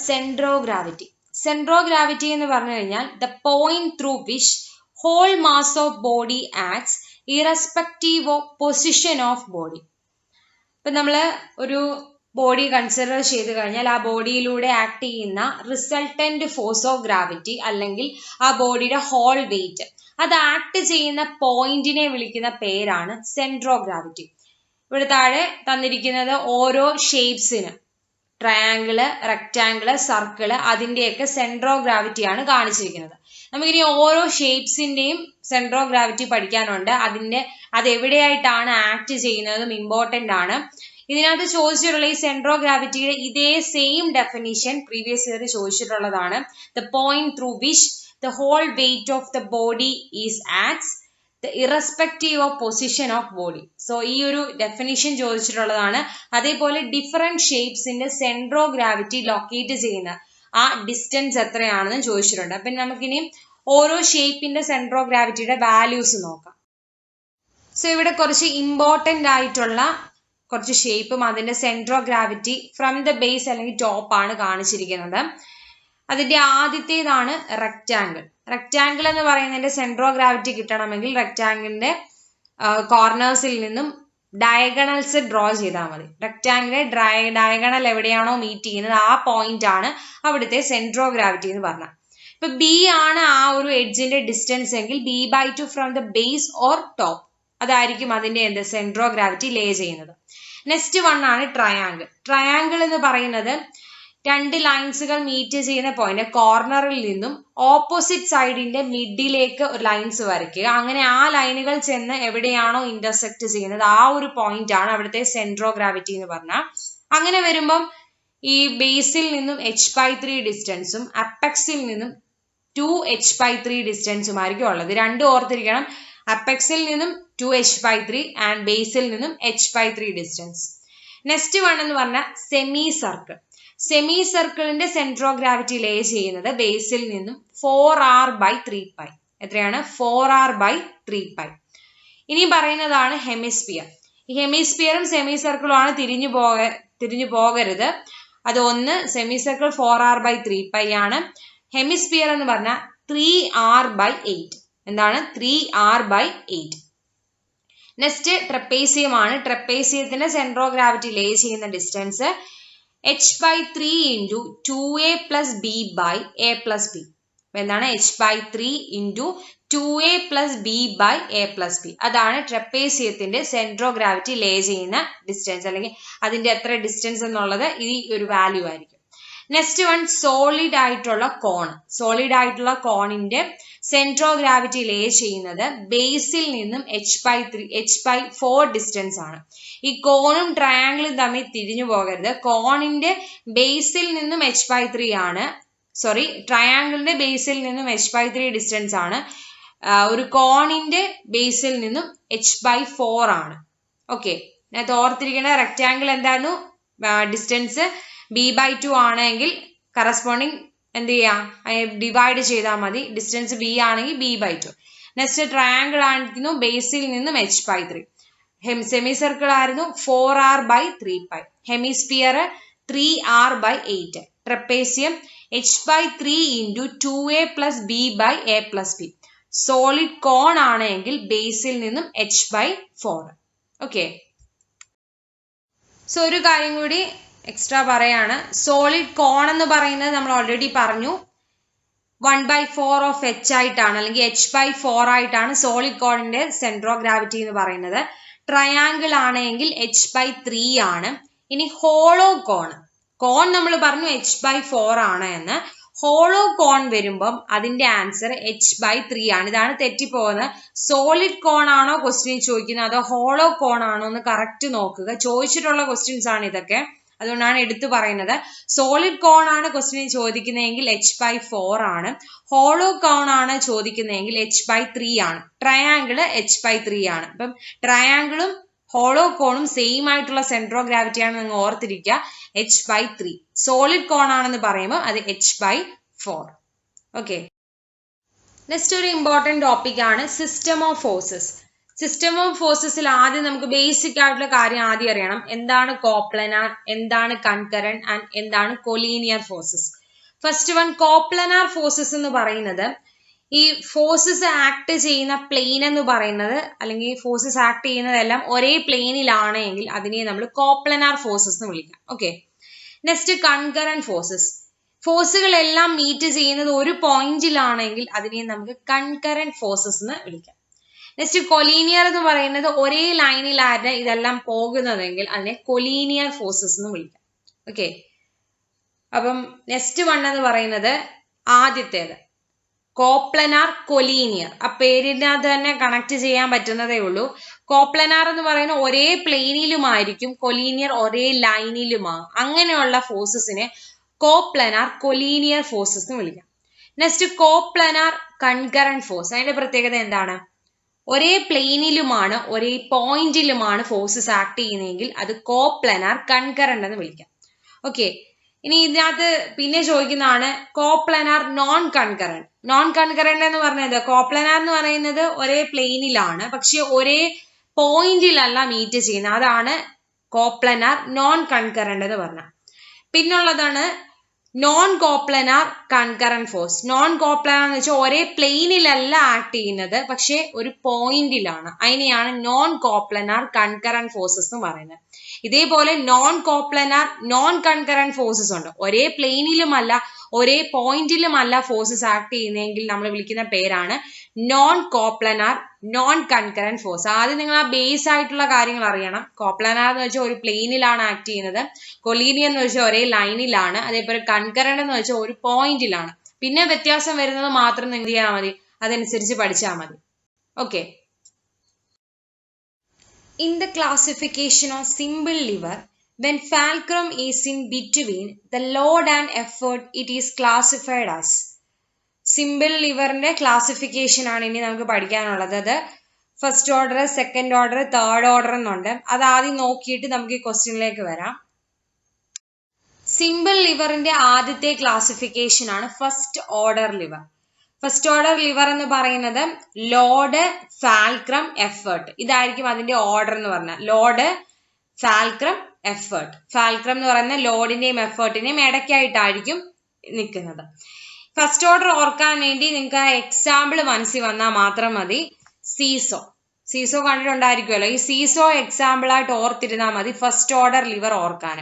സെൻട്രോഗ്രാവിറ്റി എന്ന് പറഞ്ഞു കഴിഞ്ഞാൽ the point through which whole mass of body acts irrespective of position of body ഇപ്പൊ നമ്മൾ ഒരു ബോഡി കൺസിഡർ ചെയ്ത് കഴിഞ്ഞാൽ ആ ബോഡിയിലൂടെ ആക്ട് ചെയ്യുന്ന റിസൾട്ടന്റ് ഫോഴ്സ് ഓഫ് ഗ്രാവിറ്റി അല്ലെങ്കിൽ ആ ബോഡിയുടെ ഹോൾ വെയിറ്റ് അത് ആക്ട് ചെയ്യുന്ന പോയിന്റിനെ വിളിക്കുന്ന പേരാണ് സെൻട്രോഗ്രാവിറ്റി ഇവിടെ താഴെ തന്നിരിക്കുന്നത് ഓരോ ഷേപ്സിന് ട്രയാങ്കിള് റെക്റ്റാങ്കിള് സർക്കിള് അതിന്റെയൊക്കെ സെൻട്രോഗ്രാവിറ്റി ആണ് കാണിച്ചിരിക്കുന്നത് നമുക്കിനി ഓരോ ഷേപ്സിന്റെയും സെൻട്രോഗ്രാവിറ്റി പഠിക്കാനുണ്ട് അത് എവിടെയായിട്ടാണ് ആക്ട് ചെയ്യുന്നതും ഇമ്പോർട്ടന്റ് ആണ് ഇതിനകത്ത് ചോദിച്ചിട്ടുള്ള ഈ സെൻട്രോഗ്രാവിറ്റിയുടെ ഇതേ സെയിം ഡെഫിനിഷൻ പ്രീവിയസ് ഇയർ ചോദിച്ചിട്ടുള്ളതാണ് the point through which the whole weight of the body is acts the irrespective of position of body. So ഈ ഒരു ഡെഫിനിഷൻ ചോദിച്ചിട്ടുള്ളതാണ് അതേപോലെ ഡിഫറെന്റ് ഷേപ്സിന്റെ സെൻട്രോ ഗ്രാവിറ്റി ലൊക്കേറ്റ് ചെയ്യുന്ന ആ ഡിസ്റ്റൻസ് എത്രയാണെന്ന് ചോദിച്ചിട്ടുണ്ട് അപ്പം നമുക്കിനി ഓരോ ഷേപ്പിന്റെ സെൻട്രോ ഗ്രാവിറ്റിയുടെ വാല്യൂസ് നോക്കാം സോ ഇവിടെ കുറച്ച് ഇമ്പോർട്ടൻ്റ് ആയിട്ടുള്ള കുറച്ച് ഷേപ്പും അതിന്റെ സെൻട്രോ ഗ്രാവിറ്റി ഫ്രം ദ ബേസ് അല്ലെങ്കിൽ ടോപ്പ് ആണ് കാണിച്ചിരിക്കുന്നത് അതിന്റെ ആദ്യത്തേതാണ് റെക്റ്റാങ്കിൾ എന്ന് പറയുന്നതിന്റെ സെൻട്രോ ഗ്രാവിറ്റി കിട്ടണമെങ്കിൽ റെക്റ്റാങ്കിളിന്റെ കോർണേഴ്സിൽ നിന്നും ഡയഗണൽസ് ഡ്രോ ചെയ്താൽ മതി റെക്റ്റാങ്കിളിന്റെ ഡയഗണൽ എവിടെയാണോ മീറ്റ് ചെയ്യുന്നത് ആ പോയിന്റ് ആണ് അവിടുത്തെ സെൻട്രോ ഗ്രാവിറ്റി എന്ന് പറഞ്ഞാൽ ഇപ്പൊ ബി ആണ് ആ ഒരു എഡ്ജിന്റെ ഡിസ്റ്റൻസ് എങ്കിൽ b/2 from the base or top അതായിരിക്കും അതിന്റെ എന്ത് സെൻട്രോ ഗ്രാവിറ്റി ലേ ചെയ്യുന്നത് നെക്സ്റ്റ് വൺ ആണ് ട്രയാങ്കിൾ എന്ന് പറയുന്നത് രണ്ട് ലൈൻസുകൾ മീറ്റ് ചെയ്യുന്ന പോയിന്റ് കോർണറിൽ നിന്നും ഓപ്പോസിറ്റ് സൈഡിന്റെ മിഡിലേക്ക് ഒരു ലൈൻസ് വരയ്ക്കുക അങ്ങനെ ആ ലൈനുകൾ ചെന്ന് എവിടെയാണോ ഇന്റർസെക്ട് ചെയ്യുന്നത് ആ ഒരു പോയിന്റ് ആണ് അവിടുത്തെ സെൻട്രോ ഗ്രാവിറ്റി എന്ന് പറഞ്ഞാൽ അങ്ങനെ വരുമ്പം ഈ ബേസിൽ നിന്നും h/3 ഡിസ്റ്റൻസും അപ്പെക്സിൽ നിന്നും 2h/3 ഡിസ്റ്റൻസും ആയിരിക്കും ഉള്ളത് രണ്ടും ഓർത്തിരിക്കണം അപ്പെക്സിൽ നിന്നും 2h/3 ആൻഡ് ബേസിൽ നിന്നും h/3 ഡിസ്റ്റൻസ് നെക്സ്റ്റ് വൺ എന്ന് പറഞ്ഞാൽ സെമി സർക്കിളിന്റെ സെൻട്രോ ഗ്രാവിറ്റി ലേ ചെയ്യുന്നത് ബേസിൽ നിന്നും 4r/3π എത്രയാണ് 4r/3π ഇനി പറയുന്നതാണ് ഹെമിസ്ഫിയർ ഈ ഹെമിസ്ഫിയറും സെമി സർക്കിളും ആണ് തിരിഞ്ഞു പോകരുത് അത് ഒന്ന് സെമി സർക്കിൾ 4r/3π ആണ് ഹെമിസ്ഫിയർ എന്ന് പറഞ്ഞാൽ 3r/8 എന്താണ് 3r/8 നെക്സ്റ്റ് ട്രപ്പേസിയം ആണ് ട്രപ്പേസിയത്തിന്റെ സെൻട്രോ ഗ്രാവിറ്റി ലേ ചെയ്യുന്ന distance h/3 into 2a plus b/a plus b എന്താണ് h/3 into 2a plus b/a plus b അതാണ് ട്രപ്പേസിയത്തിന്റെ സെൻട്രോ ഗ്രാവിറ്റി ലേ ചെയ്യുന്ന ഡിസ്റ്റൻസ് അല്ലെങ്കിൽ അതിന്റെ എത്ര ഡിസ്റ്റൻസ് എന്നുള്ളത് ഈ ഒരു വാല്യൂ ആയിരിക്കും നെക്സ്റ്റ് വൺ സോളിഡ് ആയിട്ടുള്ള കോണിന്റെ സെൻട്രോ ഗ്രാവിറ്റി ലേ ചെയ്യുന്നത് ബേസിൽ നിന്നും h/4 ഡിസ്റ്റൻസ് ആണ് ഈ കോണും ട്രയാങ്കിളും തമ്മിൽ തിരിഞ്ഞു പോകരുത് കോണിന്റെ ബേസിൽ നിന്നും h/3 ആണ് ട്രയാങ്കിളിന്റെ ബേസിൽ നിന്നും h/3 ഡിസ്റ്റൻസ് ആണ് ഒരു കോണിന്റെ ബേസിൽ നിന്നും h/4 ആണ് ഓക്കെ ഞാൻ ഓർത്തിരിക്കേണ്ട റെക്റ്റാങ്കിൾ എന്തായിരുന്നു ഡിസ്റ്റൻസ് b/2 ആണെങ്കിൽ കറസ്പോണ്ടിങ് എന്ത് ചെയ്യാം ഡിവൈഡ് ചെയ്താൽ മതി ഡിസ്റ്റൻസ് b ആണെങ്കിൽ b/2 നെക്സ്റ്റ് ട്രയാങ്കിൾ ആയിരിക്കുന്നു ബേസിൽ നിന്നും h/3 സെമി സർക്കിൾ ആയിരുന്നു 4r/3π. Hemisphere 3r/8. Trapezium h/3 into 2a plus b by a plus b. Solid cone ആണെങ്കിൽ ബേസിൽ നിന്നും h/4. ഓക്കെ, സോ ഒരു കാര്യം കൂടി എക്സ്ട്രാ പറയാണ്. സോളിഡ് കോൺ എന്ന് പറയുന്നത് നമ്മൾ ഓൾറെഡി പറഞ്ഞു 1/4 ഓഫ് h ആയിട്ടാണ്, അല്ലെങ്കിൽ h/4 ആയിട്ടാണ് സോളിഡ് കോണിന്റെ സെന്റർ ഓഫ് ഗ്രാവിറ്റി എന്ന് പറയുന്നത്. ട്രയാങ്കിൾ ആണെങ്കിൽ h/3 ആണ്. ഇനി ഹോളോ കോൺ നമ്മൾ പറഞ്ഞു h/4 ആണ് എന്ന്. ഹോളോ കോൺ വരുമ്പം അതിന്റെ ആൻസർ h/3 ആണ്. ഇതാണ് തെറ്റിപ്പോകുന്നത്. സോളിഡ് കോൺ ആണോ ക്വസ്റ്റ്യൻ ചോദിക്കുന്നത് അതോ ഹോളോ കോൺ ആണോ എന്ന് കറക്റ്റ് നോക്കുക. ചോദിച്ചിട്ടുള്ള ക്വസ്റ്റ്യൻസ് ആണ് ഇതൊക്കെ, അതുകൊണ്ടാണ് എടുത്തു പറയുന്നത്. സോളിഡ് കോൺ ആണ് ക്വസ്റ്റ്യൻ ചോദിക്കുന്നതെങ്കിൽ h/4 ആണ്. ഹോളോ കോൺ ആണ് ചോദിക്കുന്നതെങ്കിൽ h/3 ആണ്. ട്രയാങ്കിള് h/3 ആണ്. അപ്പം ട്രയാങ്കിളും ഹോളോ കോണും സെയിം ആയിട്ടുള്ള സെന്റർ ഓഫ് ഗ്രാവിറ്റി ആണ് നിങ്ങൾ ഓർത്തിരിക്കുക, h/3. സോളിഡ് കോൺ ആണെന്ന് പറയുമ്പോൾ അത് h/4. ഓക്കെ, നെക്സ്റ്റ് ഒരു ഇമ്പോർട്ടന്റ് ടോപ്പിക് ആണ് system of forces. System of ഫോഴ്സസിൽ ആദ്യം നമുക്ക് ബേസിക് ആയിട്ടുള്ള കാര്യം ആദ്യം അറിയണം. എന്താണ് കോപ്ലനാർ, എന്താണ് കൺകറന്റ് ആൻഡ് എന്താണ് collinear forces. First one, coplanar forces എന്ന് പറയുന്നത് ഈ ഫോഴ്സസ് ആക്ട് ചെയ്യുന്ന പ്ലെയിൻ എന്ന് പറയുന്നത്, അല്ലെങ്കിൽ ഫോഴ്സസ് ആക്ട് ചെയ്യുന്നതെല്ലാം ഒരേ പ്ലെയിനിലാണ് എങ്കിൽ അതിനെ നമ്മൾ കോപ്ലനാർ ഫോഴ്സസ് എന്ന് വിളിക്കാം. Okay, next concurrent forces. ഫോഴ്സുകളെല്ലാം മീറ്റ് ചെയ്യുന്നത് ഒരു പോയിന്റിലാണെങ്കിൽ അതിനെ നമുക്ക് കൺകറന്റ് ഫോഴ്സസ് എന്ന് വിളിക്കാം. നെക്സ്റ്റ് കൊലീനിയർ എന്ന് പറയുന്നത് ഒരേ ലൈനിലാണ് ഇതെല്ലാം പോകുന്നതെങ്കിൽ അതിനെ കൊലീനിയർ ഫോഴ്സസ് എന്ന് വിളിക്കാം. ഓക്കെ, അപ്പം നെക്സ്റ്റ് വൺ എന്ന് പറയുന്നത് ആദ്യത്തേത് കോപ്ലനാർ കൊലീനിയർ. ആ പേരിനകത്ത് തന്നെ കണക്ട് ചെയ്യാൻ പറ്റുന്നതേ ഉള്ളൂ. കോപ്ലനാർ എന്ന് പറയുന്നത് ഒരേ പ്ലെയിനിലുമായിരിക്കും, കൊലീനിയർ ഒരേ ലൈനിലുമാകും. അങ്ങനെയുള്ള ഫോഴ്സസിനെ കോപ്ലനാർ കൊലീനിയർ ഫോഴ്സസ് എന്ന് വിളിക്കാം. Next coplanar concurrent force. അതിന്റെ പ്രത്യേകത എന്താണ്? ഒരേ പ്ലെയിനിലുമാണ് ഒരേ പോയിന്റിലുമാണ് ഫോഴ്സസ് ആക്ട് ചെയ്യുന്നതെങ്കിൽ അത് കോപ്ലനാർ കൺകറന്റ് എന്ന് വിളിക്കാം. ഓക്കെ, ഇനി ഇതിനകത്ത് പിന്നെ ചോദിക്കുന്നതാണ് coplanar non concurrent. Non concurrent എന്ന് പറഞ്ഞത് കോപ്ലനാർ എന്ന് പറയുന്നത് ഒരേ പ്ലെയിനിലാണ് പക്ഷെ ഒരേ പോയിന്റിലല്ല മീറ്റ് ചെയ്യുന്നത്. അതാണ് കോപ്ലനാർ നോൺ കൺകറന്റ് എന്ന് പറഞ്ഞ. പിന്നുള്ളതാണ് non coplanar concurrent force. Non coplanar എന്ന് വെച്ചാൽ ഒരേ പ്ലെയിനിലല്ല ആക്ട് ചെയ്യുന്നത് പക്ഷെ ഒരു പോയിന്റിലാണ്. അതിനെയാണ് നോൺ കോപ്ലനാർ കൺകറന്റ് ഫോഴ്സസ് എന്ന് പറയുന്നത്. ഇതേപോലെ non coplanar non concurrent forces ഉണ്ട്. ഒരേ പ്ലെയിനിലുമല്ല ഒരേ പോയിന്റിലുമല്ല ഫോഴ്സസ് ആക്ട് ചെയ്യുന്നതെങ്കിൽ നമ്മൾ വിളിക്കുന്ന പേരാണ് non coplanar non concurrent force. ആദ്യം നിങ്ങൾ ആ ബേസ് ആയിട്ടുള്ള കാര്യങ്ങൾ അറിയണം. കോപ്ലനാർ എന്ന് വെച്ചാൽ ഒരു പ്ലെയിനിലാണ് ആക്ട് ചെയ്യുന്നത്, കൊലീനിയർ എന്ന് വെച്ചാൽ ഒരേ ലൈനിലാണ്, അതേപോലെ കൺകറന്റ് എന്ന് വെച്ചാൽ ഒരു പോയിന്റിലാണ്. പിന്നെ വ്യത്യാസം വരുന്നത് മാത്രം നിങ്ങൾ എന്ത് ചെയ്യാൽ മതി, അതനുസരിച്ച് പഠിച്ചാൽ മതി. Okay, in the classification of simple lever, when fulcrum is in between the load and effort, it is classified as. Simple ലിവറിന്റെ ക്ലാസിഫിക്കേഷൻ ആണ് ഇനി നമുക്ക് പഠിക്കാനുള്ളത്. അത് first order, second order, third order എന്നുണ്ട്. അത് ആദ്യം നോക്കിയിട്ട് നമുക്ക് ഈ ക്വസ്റ്റ്യനിലേക്ക് വരാം. സിമ്പിൾ ലിവറിന്റെ ആദ്യത്തെ ക്ലാസിഫിക്കേഷൻ ആണ് first order lever. First order lever എന്ന് പറയുന്നത് ലോഡ്, ഫാൽക്രം, എഫേർട്ട്. ഇതായിരിക്കും അതിന്റെ ഓർഡർ എന്ന് പറഞ്ഞാൽ. Load, ഫാൽക്രം, effort. ഫാൽക്രം എന്ന് പറയുന്ന ലോഡിന്റെയും എഫേർട്ടിന്റെയും ഇടയ്ക്കായിട്ടായിരിക്കും നിൽക്കുന്നത്. ഫസ്റ്റ് ഓർഡർ ഓർക്കാൻ വേണ്ടി നിങ്ങൾക്ക് ആ എക്സാമ്പിൾ മനസ്സിൽ വന്നാൽ മാത്രം മതി. സീസോ കണ്ടിട്ടുണ്ടായിരിക്കുമല്ലോ. ഈ സീസോ എക്സാമ്പിൾ ആയിട്ട് ഓർത്തിരുന്നാൽ മതി ഫസ്റ്റ് ഓർഡർ ലിവർ ഓർക്കാൻ.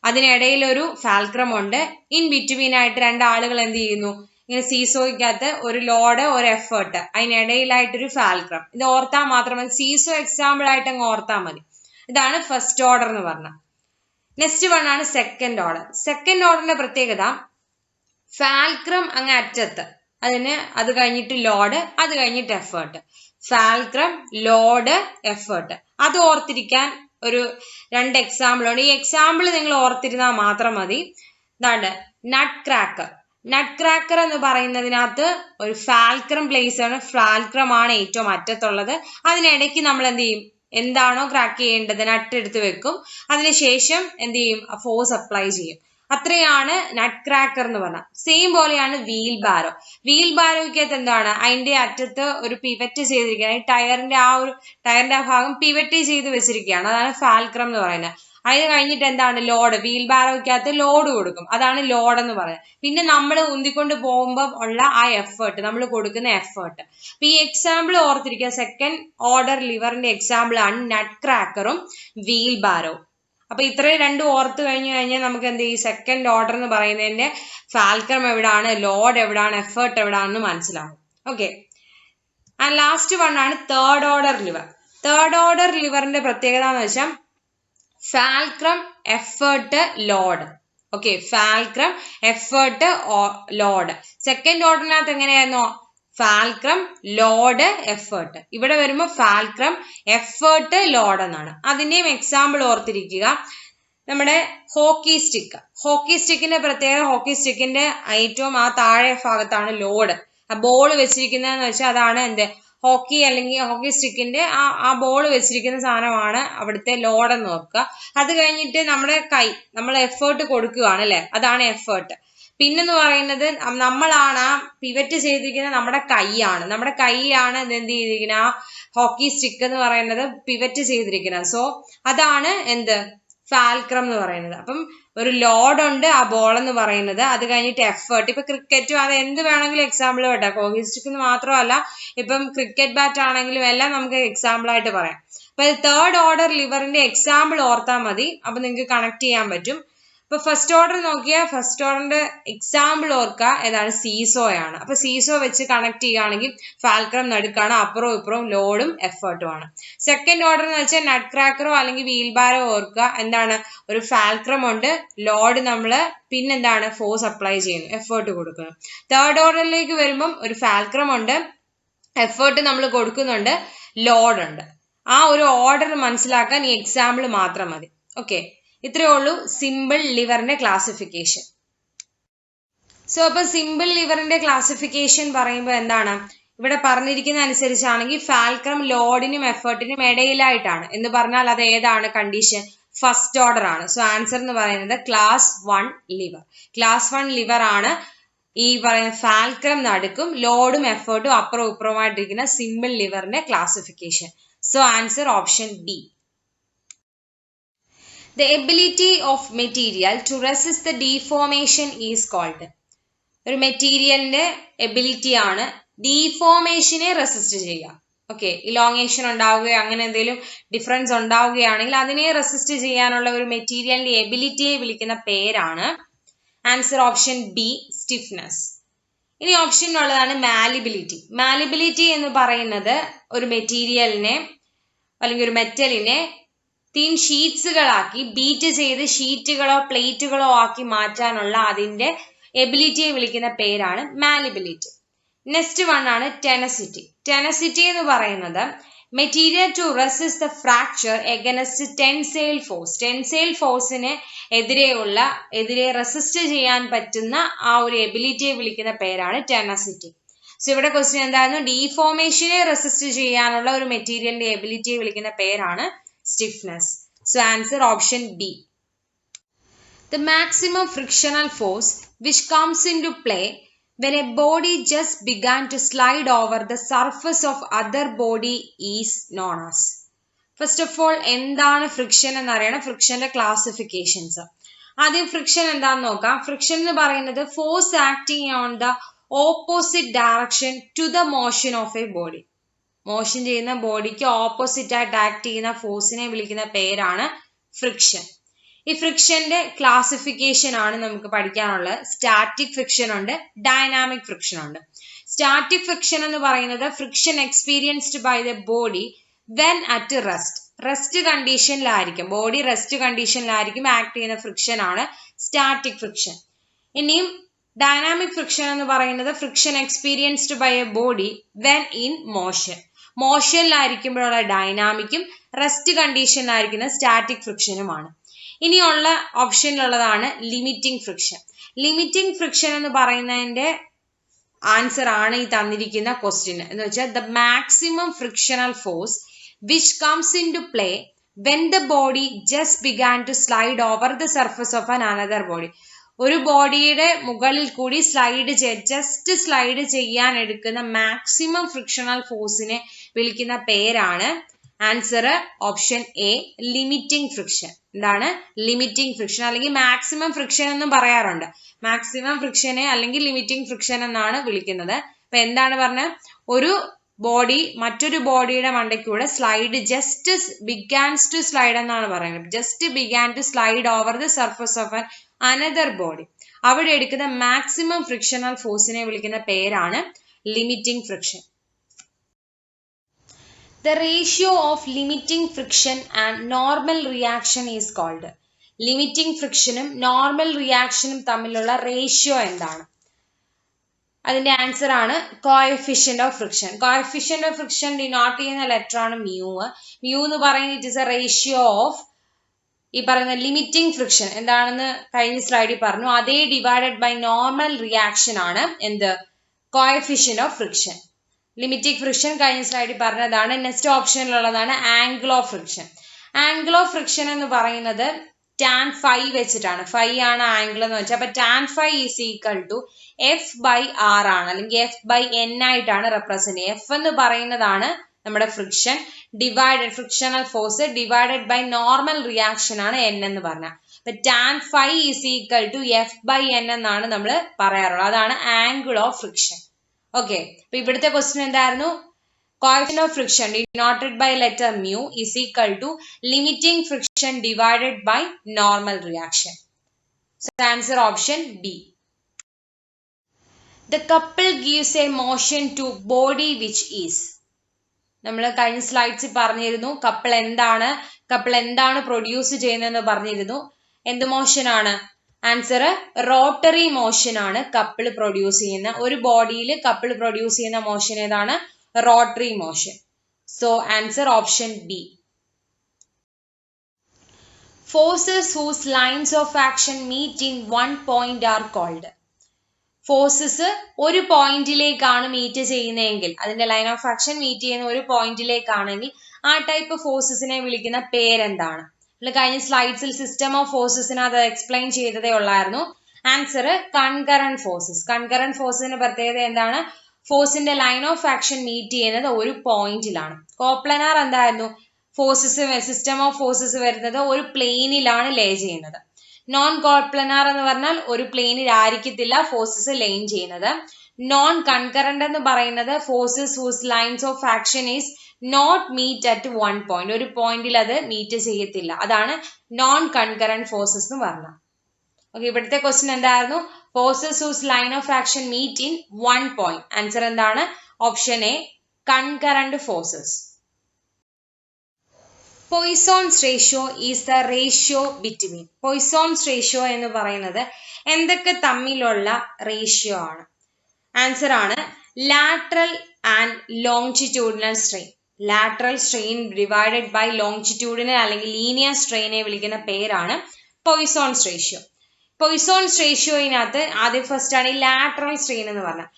അതിനിടയിൽ ഒരു ഫാൽക്രം ഉണ്ട്. ഇൻ ബിറ്റ്വീൻ ആയിട്ട് രണ്ടാളുകൾ എന്ത് ചെയ്യുന്നു, ഇങ്ങനെ സീസോയ്ക്കകത്ത് ഒരു ലോഡ്, ഒരു എഫേർട്ട്, അതിനിടയിലായിട്ടൊരു ഫാൽക്രം. ഇത് ഓർത്താൽ മാത്രം മതി. സീസോ എക്സാമ്പിൾ ആയിട്ട് അങ്ങ് ഓർത്താൽ മതി. ഇതാണ് ഫസ്റ്റ് ഓർഡർ എന്ന് പറഞ്ഞ. നെക്സ്റ്റ് വൺ ആണ് സെക്കൻഡ് ഓർഡർ. സെക്കൻഡ് ഓർഡറിന്റെ പ്രത്യേകത ഫാൽക്രം അങ്ങ് അറ്റത്ത്, അത് കഴിഞ്ഞിട്ട് ലോഡ്, അത് കഴിഞ്ഞിട്ട് എഫേർട്ട്. ഫാൽക്രം, load, effort. അത് ഓർത്തിരിക്കാൻ ഒരു 2 എക്സാമ്പിൾ ഉണ്ട്. ഈ എക്സാമ്പിൾ നിങ്ങൾ ഓർത്തിരുന്നാൽ മാത്രം മതി. ഇതാണ് നട്ട് ക്രാക്കർ. നട്ട് ക്രാക്കർ എന്ന് പറയുന്നതിനകത്ത് ഒരു ഫാൽക്രം പ്ലേസ് ആണ്. ഫാൽക്രം ആണ് ഏറ്റവും അറ്റത്തുള്ളത്. അതിനിടയ്ക്ക് നമ്മൾ എന്ത് ചെയ്യും, എന്താണോ ക്രാക്ക് ചെയ്യേണ്ടത് നട്ട് എടുത്ത് വെക്കും. അതിനുശേഷം എന്ത് ചെയ്യും, ഫോഴ്സ് അപ്ലൈ ചെയ്യും. അത്രയാണ് നട്ട് ക്രാക്കർ എന്ന് പറഞ്ഞാൽ. സെയിം പോലെയാണ് വീൽ ബാരോ. വീൽ ബാരോയ്ക്കകത്ത് എന്താണ്, അതിന്റെ അറ്റത്ത് ഒരു പിവറ്റ് ചെയ്തിരിക്കുകയാണ്. ടയറിന്റെ ആ ഭാഗം പിവറ്റ് ചെയ്ത് വെച്ചിരിക്കുകയാണ്. അതാണ് ഫാൽക്രം എന്ന് പറയുന്നത്. അതിന് കഴിഞ്ഞിട്ട് എന്താണ്, ലോഡ്. വീൽ ബാരോയ്ക്കകത്ത് ലോഡ് കൊടുക്കും, അതാണ് ലോഡ് എന്ന് പറയുന്നത്. പിന്നെ നമ്മൾ ഉന്തിക്കൊണ്ട് പോകുമ്പോൾ ഉള്ള ആ എഫേർട്ട്, നമ്മൾ കൊടുക്കുന്ന എഫേർട്ട്. അപ്പൊ ഈ എക്സാമ്പിൾ ഓർത്തിരിക്കുക. സെക്കൻഡ് ഓർഡർ ലിവറിന്റെ എക്സാമ്പിൾ ആണ് നട്ട് ക്രാക്കറും വീൽ ബാരോ. അപ്പൊ ഇത്രയും രണ്ടും ഓർത്ത് കഴിഞ്ഞാൽ നമുക്ക് എന്ത് ചെയ്യും, സെക്കൻഡ് ഓർഡർ എന്ന് പറയുന്നതിന്റെ ഫാൽക്രം എവിടാണ്, ലോഡ് എവിടാണ്, എഫേർട്ട് എവിടാണെന്ന് മനസ്സിലാവും. ഓക്കെ. ആൻഡ് ലാസ്റ്റ് വൺ ആണ് third order lever. Third order ലിവറിന്റെ പ്രത്യേകത എന്ന് വെച്ചാൽ fulcrum, effort, load. Okay, fulcrum, effort, load. Second ഓർഡറിനകത്ത് എങ്ങനെയായിരുന്നു, ഫാൽക്രം, ലോഡ്, എഫേർട്ട്. ഇവിടെ വരുമ്പോൾ ഫാൽക്രം, എഫേർട്ട്, ലോഡ് എന്നാണ്. അതിന്റെയും എക്സാമ്പിൾ ഓർത്തിരിക്കുക. നമ്മുടെ ഹോക്കി സ്റ്റിക്ക്. ഹോക്കി സ്റ്റിക്കിന്റെ പ്രത്യേകത, ഹോക്കി സ്റ്റിക്കിന്റെ ഏറ്റവും ആ താഴെ ഭാഗത്താണ് ലോഡ്. ആ ബോൾ വെച്ചിരിക്കുന്നതെന്ന് വെച്ചാൽ അതാണ് എന്ത്, ഹോക്കി അല്ലെങ്കിൽ ഹോക്കി സ്റ്റിക്കിന്റെ ആ ബോൾ വെച്ചിരിക്കുന്ന സാധനമാണ് അവിടുത്തെ ലോഡ് എന്ന് ഓർക്കുക. അത് കഴിഞ്ഞിട്ട് നമ്മുടെ കൈ, നമ്മൾ എഫേർട്ട് കൊടുക്കുകയാണ് അല്ലെ, അതാണ് എഫേർട്ട്. പിന്നെന്ന് പറയുന്നത് നമ്മളാണ് ആ പിവറ്റ് ചെയ്തിരിക്കുന്നത്, നമ്മുടെ കൈയാണ്. നമ്മുടെ കൈയാണ് എന്ത് ചെയ്തിരിക്കുന്നത്, ആ ഹോക്കി സ്റ്റിക്ക് എന്ന് പറയുന്നത് പിവറ്റ് ചെയ്തിരിക്കുന്നത്. സോ അതാണ് എന്ത്, ഫാൽക്രം എന്ന് പറയുന്നത്. അപ്പം ഒരു ലോഡ് ഉണ്ട് ആ ബോൾ എന്ന് പറയുന്നത്. അത് കഴിഞ്ഞിട്ട് എഫേർട്ട്. ഇപ്പൊ ക്രിക്കറ്റും അത് എന്ത് വേണമെങ്കിലും എക്സാമ്പിൾ വേണ്ട, ഹോക്കി സ്റ്റിക്ക് മാത്രമല്ല, ഇപ്പം ക്രിക്കറ്റ് ബാറ്റ് ആണെങ്കിലും എല്ലാം നമുക്ക് എക്സാമ്പിൾ ആയിട്ട് പറയാം. അപ്പൊ തേർഡ് ഓർഡർ ലിവറിന്റെ എക്സാമ്പിൾ ഓർത്താൽ മതി, അപ്പൊ നിങ്ങൾക്ക് കണക്ട് ചെയ്യാൻ പറ്റും. ഇപ്പൊ ഫസ്റ്റ് ഓർഡർ നോക്കിയാൽ ഫസ്റ്റ് ഓർഡറിന്റെ എക്സാമ്പിൾ ഓർക്കുക, ഏതാണ്, സീസോയാണ്. അപ്പൊ സീസോ വെച്ച് കണക്ട് ചെയ്യുകയാണെങ്കിൽ ഫാൽക്രം നടുക്കാണ്, അപ്പുറവും ഇപ്പുറവും ലോഡും എഫേർട്ടും ആണ്. സെക്കൻഡ് ഓർഡർ എന്ന് വെച്ചാൽ നട്ട് ക്രാക്കറോ അല്ലെങ്കിൽ വീൽ ബാരോ ഓർക്കുക, എന്താണ്, ഒരു ഫാൽക്രം ഉണ്ട്, ലോഡ് നമ്മള് പിന്നെന്താണ്, ഫോഴ്സ് അപ്ലൈ ചെയ്യുന്നു, എഫേർട്ട് കൊടുക്കുന്നു. തേർഡ് ഓർഡറിലേക്ക് വരുമ്പം ഒരു ഫാൽക്രം ഉണ്ട്, എഫേർട്ട് നമ്മൾ കൊടുക്കുന്നുണ്ട്, ലോഡ് ഉണ്ട്. ആ ഒരു ഓർഡർ മനസ്സിലാക്കാൻ ഈ എക്സാമ്പിൾ മാത്രം മതി. ഓക്കെ, ഇത്രയേ ഉള്ളൂ സിമ്പിൾ ലിവറിന്റെ ക്ലാസിഫിക്കേഷൻ. സോ അപ്പൊ സിമ്പിൾ ലിവറിന്റെ ക്ലാസിഫിക്കേഷൻ പറയുമ്പോൾ എന്താണ്, ഇവിടെ പറഞ്ഞിരിക്കുന്ന അനുസരിച്ചാണെങ്കിൽ ഫാൽക്രം ലോഡിനും എഫേർട്ടിനും ഇടയിലായിട്ടാണ് എന്ന് പറഞ്ഞാൽ അത് ഏതാണ് കണ്ടീഷൻ, ഫസ്റ്റ് ഓർഡർ ആണ്. സോ ആൻസർ എന്ന് പറയുന്നത് ക്ലാസ് 1 ലിവർ. ക്ലാസ് 1 ലിവർ ആണ് ഈ പറയുന്ന ഫാൽക്രം നടുക്കും ലോഡും എഫേർട്ടും അപ്പുറവും ഇപ്പുറവുമായിട്ടിരിക്കുന്ന സിമ്പിൾ ലിവറിന്റെ classification. So answer option B. The ability of material to resist the deformation is called. ഒരു മെറ്റീരിയലിന്റെ എബിലിറ്റി ആണ് ഡീഫോർമേഷനെ റെസിസ്റ്റ് ചെയ്യുക. ഓക്കെ, ഇലോങ്ങേഷൻ ഉണ്ടാവുകയോ അങ്ങനെ എന്തെങ്കിലും ഡിഫറൻസ് ഉണ്ടാവുകയാണെങ്കിൽ അതിനെ റെസിസ്റ്റ് ചെയ്യാനുള്ള ഒരു മെറ്റീരിയലിന്റെ എബിലിറ്റിയെ വിളിക്കുന്ന പേരാണ്, ആൻസർ ഓപ്ഷൻ ബി, സ്റ്റിഫ്നെസ്. ഇനി ഓപ്ഷനിലുള്ളതാണ് മാലിബിലിറ്റി. മാലിബിലിറ്റി എന്ന് പറയുന്നത് ഒരു മെറ്റീരിയലിനെ അല്ലെങ്കിൽ ഒരു മെറ്റലിനെ തിൻ ഷീറ്റ്സുകളാക്കി ബീറ്റ് ചെയ്ത് ഷീറ്റുകളോ പ്ലേറ്റുകളോ ആക്കി മാറ്റാനുള്ള അതിന്റെ എബിലിറ്റിയെ വിളിക്കുന്ന പേരാണ് മാലിബിലിറ്റി. നെക്സ്റ്റ് വൺ ആണ് ടെനസിറ്റി. ടെനസിറ്റി എന്ന് പറയുന്നത് material to resist the fracture against tensile force. Tensile ഫോഴ്സിന് എതിരെ റെസിസ്റ്റ് ചെയ്യാൻ പറ്റുന്ന ആ ഒരു എബിലിറ്റിയെ വിളിക്കുന്ന പേരാണ് ടെനസിറ്റി. സോ ഇവിടെ ക്വസ്റ്റ്യൻ എന്തായിരുന്നു, ഡീഫോർമേഷനെ റെസിസ്റ്റ് ചെയ്യാനുള്ള ഒരു മെറ്റീരിയലിന്റെ എബിലിറ്റിയെ വിളിക്കുന്ന പേരാണ് stiffness. So answer option B. The maximum frictional force which comes into play when a body just began to slide over the surface of other body is known as. First of all, എന്താണ് friction എന്നറിയണം, ഫ്രിക്ഷന്റെ classifications. ആദ്യം friction എന്താണെന്ന് നോക്കാം. Friction എന്ന് പറയുന്നത് force acting on the opposite direction to the motion of a body. Motion ചെയ്യുന്ന ബോഡിക്ക് ഓപ്പോസിറ്റ് ആയിട്ട് ആക്ട് ചെയ്യുന്ന ഫോഴ്സിനെ വിളിക്കുന്ന പേരാണ് ഫ്രിക്ഷൻ. ഈ ഫ്രിക്ഷന്റെ ക്ലാസിഫിക്കേഷൻ ആണ് നമുക്ക് പഠിക്കാനുള്ളത്. സ്റ്റാറ്റിക് ഫ്രിക്ഷൻ ഉണ്ട്, ഡൈനാമിക് ഫ്രിക്ഷൻ ഉണ്ട്. സ്റ്റാറ്റിക് ഫ്രിക്ഷൻ എന്ന് പറയുന്നത് friction experienced by the body when at rest കണ്ടീഷനിലായിരിക്കും, ബോഡി റെസ്റ്റ് കണ്ടീഷനിലായിരിക്കും ആക്ട് ചെയ്യുന്ന ഫ്രിക്ഷൻ ആണ് സ്റ്റാറ്റിക് ഫ്രിക്ഷൻ. ഇനിയും ഡൈനാമിക് ഫ്രിക്ഷൻ എന്ന് പറയുന്നത് friction experienced by a body when in motion. മോഷനിലായിരിക്കുമ്പോഴുള്ള ഡൈനാമിക്കും റെസ്റ്റ് കണ്ടീഷനിലായിരിക്കുന്ന സ്റ്റാറ്റിക് ഫ്രിക്ഷനുമാണ്. ഇനിയുള്ള ഓപ്ഷനിലുള്ളതാണ് ലിമിറ്റിംഗ് ഫ്രിക്ഷൻ. ലിമിറ്റിംഗ് ഫ്രിക്ഷൻ എന്ന് പറയുന്നതിന്റെ ആൻസർ ആണ് ഈ തന്നിരിക്കുന്ന ക്വസ്റ്റ്യൻ എന്ന് വെച്ചാൽ the maximum frictional force which comes into play when the body just began to slide over the surface of another body. ഒരു ബോഡിയുടെ മുകളിൽ കൂടി ജസ്റ്റ് സ്ലൈഡ് ചെയ്യാൻ എടുക്കുന്ന മാക്സിമം ഫ്രിക്ഷണൽ ഫോഴ്സിനെ വിളിക്കുന്ന പേരാണ് answer option A limiting friction. എന്താണ് ലിമിറ്റിംഗ് ഫ്രിക്ഷൻ അല്ലെങ്കിൽ മാക്സിമം ഫ്രിക്ഷൻ എന്നും പറയാറുണ്ട്. മാക്സിമം ഫ്രിക്ഷനെ അല്ലെങ്കിൽ ലിമിറ്റിംഗ് ഫ്രിക്ഷൻ എന്നാണ് വിളിക്കുന്നത്. അപ്പൊ എന്താണ് പറഞ്ഞത്, ഒരു ബോഡി മറ്റൊരു ബോഡിയുടെ മണ്ടയ്ക്കൂടെ ജസ്റ്റ് ബിഗാൻസ് ടു സ്ലൈഡ് എന്നാണ് പറയുന്നത്. Just begin to slide over the surface of another body. അവിടെ എടുക്കുന്ന മാക്സിമം ഫ്രിക്ഷണൽ ഫോഴ്സിനെ വിളിക്കുന്ന പേരാണ് limiting friction. The ratio of limiting friction and normal reaction is called. Limiting frictionും നോർമൽ റിയാക്ഷനും തമ്മിലുള്ള റേഷ്യോ എന്താണ്? അതിന്റെ ആൻസർ ആണ് coefficient of friction. Coefficient of friction denote ചെയ്യുന്ന ലെറ്റർ ആണ് മ്യൂ. മ്യൂ എന്ന് പറയുന്നത് it is a ratio of ഈ പറയുന്ന ലിമിറ്റിംഗ് ഫ്രിക്ഷൻ എന്താണെന്ന് കഴിഞ്ഞ സ്ലൈഡിൽ പറഞ്ഞു. അതേ ഡിവൈഡഡ് ബൈ നോർമൽ റിയാക്ഷൻ ആണ് എന്ത് coefficient of friction. Limiting friction കഴിഞ്ഞ സ്ലൈഡിൽ പറഞ്ഞതാണ്. നെക്സ്റ്റ് ഓപ്ഷനിലുള്ളതാണ് angle of friction. Angle of friction എന്ന് പറയുന്നത് tan phi വെച്ചിട്ടാണ്. phi ആണ് ആംഗിൾ എന്ന് വെച്ചാൽ. അപ്പൊ tan phi is equal to F/R ആണ്, അല്ലെങ്കിൽ F/N ആയിട്ടാണ് റെപ്രസെന്റ് ചെയ്യുക. F എന്ന് പറയുന്നതാണ് നമ്മുടെ friction frictional force divided by normal reaction ആണ് N എന്ന് പറഞ്ഞ. അപ്പൊ tan phi is equal to F/N എന്നാണ് നമ്മൾ പറയാറുള്ളത്. അതാണ് ആംഗിൾ ഓഫ് ഫ്രിക്ഷൻ. ഓക്കെ, അപ്പൊ ഇവിടുത്തെ ക്വസ്റ്റ്യൻ എന്തായിരുന്നു? Coefficient of friction denoted by letter mu is equal to limiting friction divided by normal reaction. So answer option B. The couple gives a motion to body which is. നമ്മൾ കഴിഞ്ഞ സ്ലൈഡ്സിൽ പറഞ്ഞിരുന്നു couple എന്താണ് produce ചെയ്യുന്നതെന്ന് പറഞ്ഞിരുന്നു. എന്ത് motion ആണ്? Answer rotary motion ആണ് couple produce ചെയ്യുന്ന. ഒരു ബോഡിയിൽ കപ്പിൾ പ്രൊഡ്യൂസ് ചെയ്യുന്ന മോഷൻ ഏതാണ്? Rotary motion. So answer option B. Forces whose lines of action meet in one point are called. Forces ഒരു പോയിന്റിലേക്കാണ് മീറ്റ് ചെയ്യുന്നതെങ്കിൽ, അതിന്റെ ലൈൻ ഓഫ് ആക്ഷൻ മീറ്റ് ചെയ്യുന്ന ഒരു പോയിന്റിലേക്കാണെങ്കിൽ ആ ടൈപ്പ് ഫോഴ്സസിനെ വിളിക്കുന്ന പേരെന്താണ്? കഴിഞ്ഞ സ്ലൈഡ്സിൽ സിസ്റ്റം ഓഫ് ഫോഴ്സസിനകത്ത് എക്സ്പ്ലെയിൻ ചെയ്തതേ ഉള്ളായിരുന്നു. Answer concurrent forces. കൺകറന്റ് ഫോഴ്സിന്റെ പ്രത്യേകത എന്താണ്? ഫോഴ്സിന്റെ ലൈൻ ഓഫ് ആക്ഷൻ മീറ്റ് ചെയ്യുന്നത് ഒരു പോയിന്റിലാണ്. കോപ്ലനാർ എന്തായിരുന്നു? സിസ്റ്റം ഓഫ് ഫോഴ്സസ് വരുന്നത് ഒരു പ്ലെയിനിലാണ് ലേ ചെയ്യുന്നത്. നോൺ കോപ്ലനാർ എന്ന് പറഞ്ഞാൽ ഒരു പ്ലെയിനിൽ ആയിരിക്കത്തില്ല ഫോഴ്സസ് ലൈൻ ചെയ്യുന്നത്. നോൺ കൺകറന്റ് എന്ന് പറയുന്നത് forces whose lines of action is not meet at one point. ഒരു പോയിന്റിൽ അത് മീറ്റ് ചെയ്യത്തില്ല. അതാണ് നോൺ കൺകറന്റ് ഫോഴ്സസ് എന്ന് പറഞ്ഞത്. ഓക്കെ, ഇവിടുത്തെ ക്വസ്റ്റ്യൻ എന്തായിരുന്നു? Forces whose line of action meet in one point. Answer എന്താണ്? Option A concurrent forces. Poisson's ratio is the ratio between. Poisson's ratio എന്ന് പറയുന്നത് എന്തൊക്കെ തമ്മിലുള്ള റേഷ്യോ ആണ്? ആൻസർ ആണ് lateral and longitudinal strain. Lateral strain divided by longitudinal അല്ലെങ്കിൽ linear സ്ട്രെയിനെ വിളിക്കുന്ന പേരാണ് പോയ്സോൺസ് റേഷ്യോ. പോയ്സോൺസ് റേഷ്യോയിനകത്ത് ആദ്യം ഫസ്റ്റ് ആണ് ഈ ലാറ്ററൽ സ്ട്രെയിൻ എന്ന് പറഞ്ഞാൽ.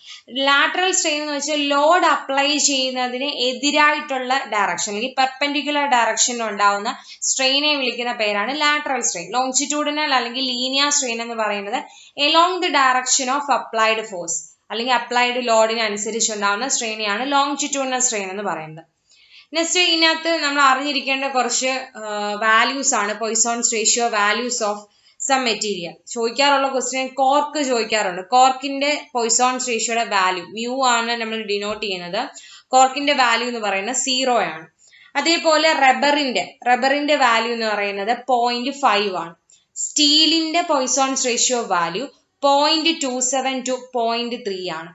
ലാറ്ററൽ സ്ട്രെയിൻ എന്ന് വെച്ചാൽ ലോഡ് അപ്ലൈ ചെയ്യുന്നതിന് എതിരായിട്ടുള്ള ഡയറക്ഷൻ അല്ലെങ്കിൽ പെർപെൻഡിക്കുലർ ഡയറക്ഷനിൽ ഉണ്ടാവുന്ന സ്ട്രെയിനെ വിളിക്കുന്ന പേരാണ് ലാറ്ററൽ സ്ട്രെയിൻ. ലോങ്ജിറ്റ്യൂഡിനൽ അല്ലെങ്കിൽ ലീനിയർ സ്ട്രെയിൻ എന്ന് പറയുന്നത് along the direction of applied force അല്ലെങ്കിൽ അപ്ലൈഡ് ലോഡിന് അനുസരിച്ചുണ്ടാവുന്ന സ്ട്രെയിനെയാണ് ലോങ്ജിറ്റ്യൂഡിനൽ സ്ട്രെയിൻ എന്ന് പറയുന്നത്. നെക്സ്റ്റ് ഇതിനകത്ത് നമ്മൾ അറിഞ്ഞിരിക്കേണ്ട കുറച്ച് വാല്യൂസ് ആണ് Poisson's ratio values of some material. ചോദിക്കാറുള്ള ക്വസ്റ്റ്യൻ കോർക്ക് ചോദിക്കാറുണ്ട്. കോർക്കിന്റെ പോയ്സോൺസ് റേഷ്യോയുടെ വാല്യൂ മ്യൂ ആണ് നമ്മൾ ഡിനോട്ട് ചെയ്യുന്നത്. കോർക്കിന്റെ വാല്യൂ എന്ന് പറയുന്നത് 0 ആണ്. അതേപോലെ റബ്ബറിന്റെ വാല്യൂ എന്ന് പറയുന്നത് 0.5 ആണ്. സ്റ്റീലിന്റെ പോയ്സോൺസ് റേഷ്യോ വാല്യൂ 0.27 to 0.3 ആണ്.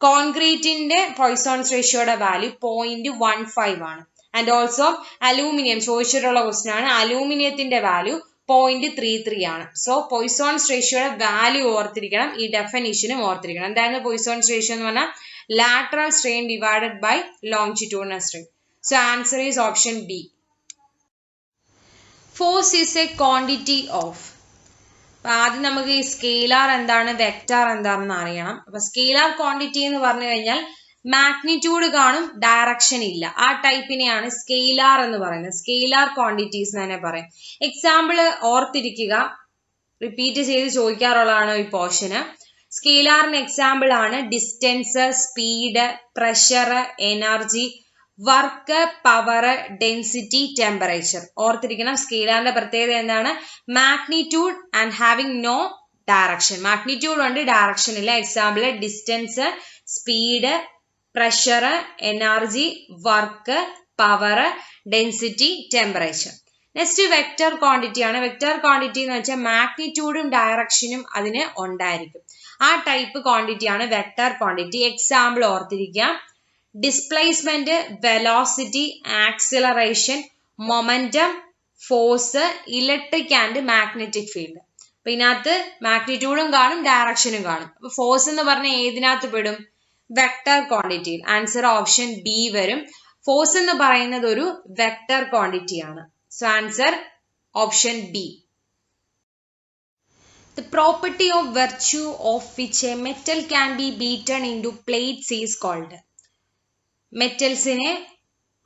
കോൺക്രീറ്റിന്റെ പോയ്സോൺസ് റേഷ്യോയുടെ വാല്യൂ 0.15 ആണ്. ആൻഡ് ഓൾസോ അലൂമിനിയം ചോദിച്ചിട്ടുള്ള ക്വസ്റ്റ്യൻ ആണ്. അലൂമിനിയത്തിന്റെ വാല്യൂ 0.33 ആണ്. സോ പോയ്സോൺസ് റേഷ്യോയുടെ വാല്യൂ ഓർത്തിരിക്കണം. ഈ ഡെഫിനിഷനും ഓർത്തിരിക്കണം. എന്തായിരുന്നു പോയ്സോൺസ് റേഷ്യോ എന്ന് പറഞ്ഞാൽ? Lateral strain divided by longitudinal strain. So answer is option B. Force is a quantity of. ആദ്യം നമുക്ക് ഈ സ്കെയിലാർ എന്താണ് വെക്റ്റാർ എന്താണെന്ന് അറിയണം. അപ്പൊ സ്കെയിലാർ ക്വാണ്ടിറ്റി എന്ന് പറഞ്ഞു കഴിഞ്ഞാൽ മാഗ്നിറ്റ്യൂഡ് കാണും, ഡയറക്ഷൻ ഇല്ല. ആ ടൈപ്പിനെയാണ് സ്കെയിലാർ എന്ന് പറയുന്നത്. സ്കെയിലാർ ക്വാണ്ടിറ്റീസ് എന്ന് തന്നെ പറയും. എക്സാമ്പിൾ ഓർത്തിരിക്കുക. റിപ്പീറ്റ് ചെയ്ത് ചോദിക്കാറുള്ളതാണ് ഈ പോർഷന്. സ്കെയിലാറിന് എക്സാമ്പിൾ ആണ് distance, speed, pressure, energy, work, power, density, temperature. ഓർത്തിരിക്കണം, സ്കെയിലാറിന്റെ പ്രത്യേകത എന്താണ്? Magnitude and having no direction. Magnitude ഉണ്ട്, ഡയറക്ഷൻ ഇല്ല. Example distance, speed, pressure, energy, work, power, density, temperature. Next vector quantity ആണ്. വെക്റ്റർ ക്വാണ്ടിറ്റി എന്ന് വെച്ചാൽ മാഗ്നിറ്റ്യൂഡും ഡയറക്ഷനും അതിന് ഉണ്ടായിരിക്കും. ആ ടൈപ്പ് ക്വാണ്ടിറ്റി ആണ് വെക്റ്റർ ക്വാണ്ടിറ്റി. എക്സാമ്പിൾ ഓർത്തിരിക്കുക: displacement, velocity, acceleration, momentum, force, electric and magnetic field. അപ്പൊ ഇതിനകത്ത് മാഗ്നിറ്റ്യൂഡും കാണും, ഡയറക്ഷനും കാണും. അപ്പൊ ഫോഴ്സ് എന്ന് പറഞ്ഞാൽ ഏതിനകത്ത് പെടും? വെക്റ്റർ ക്വാണ്ടിറ്റിയിൽ. ആൻസർ ഓപ്ഷൻ ബി വരും. ഫോഴ്സ് എന്ന് പറയുന്നത് ഒരു വെക്റ്റർ ക്വാണ്ടിറ്റി ആണ്. So answer option B. The property of virtue of which a metal can be beaten into plates is called. മെറ്റൽസിനെ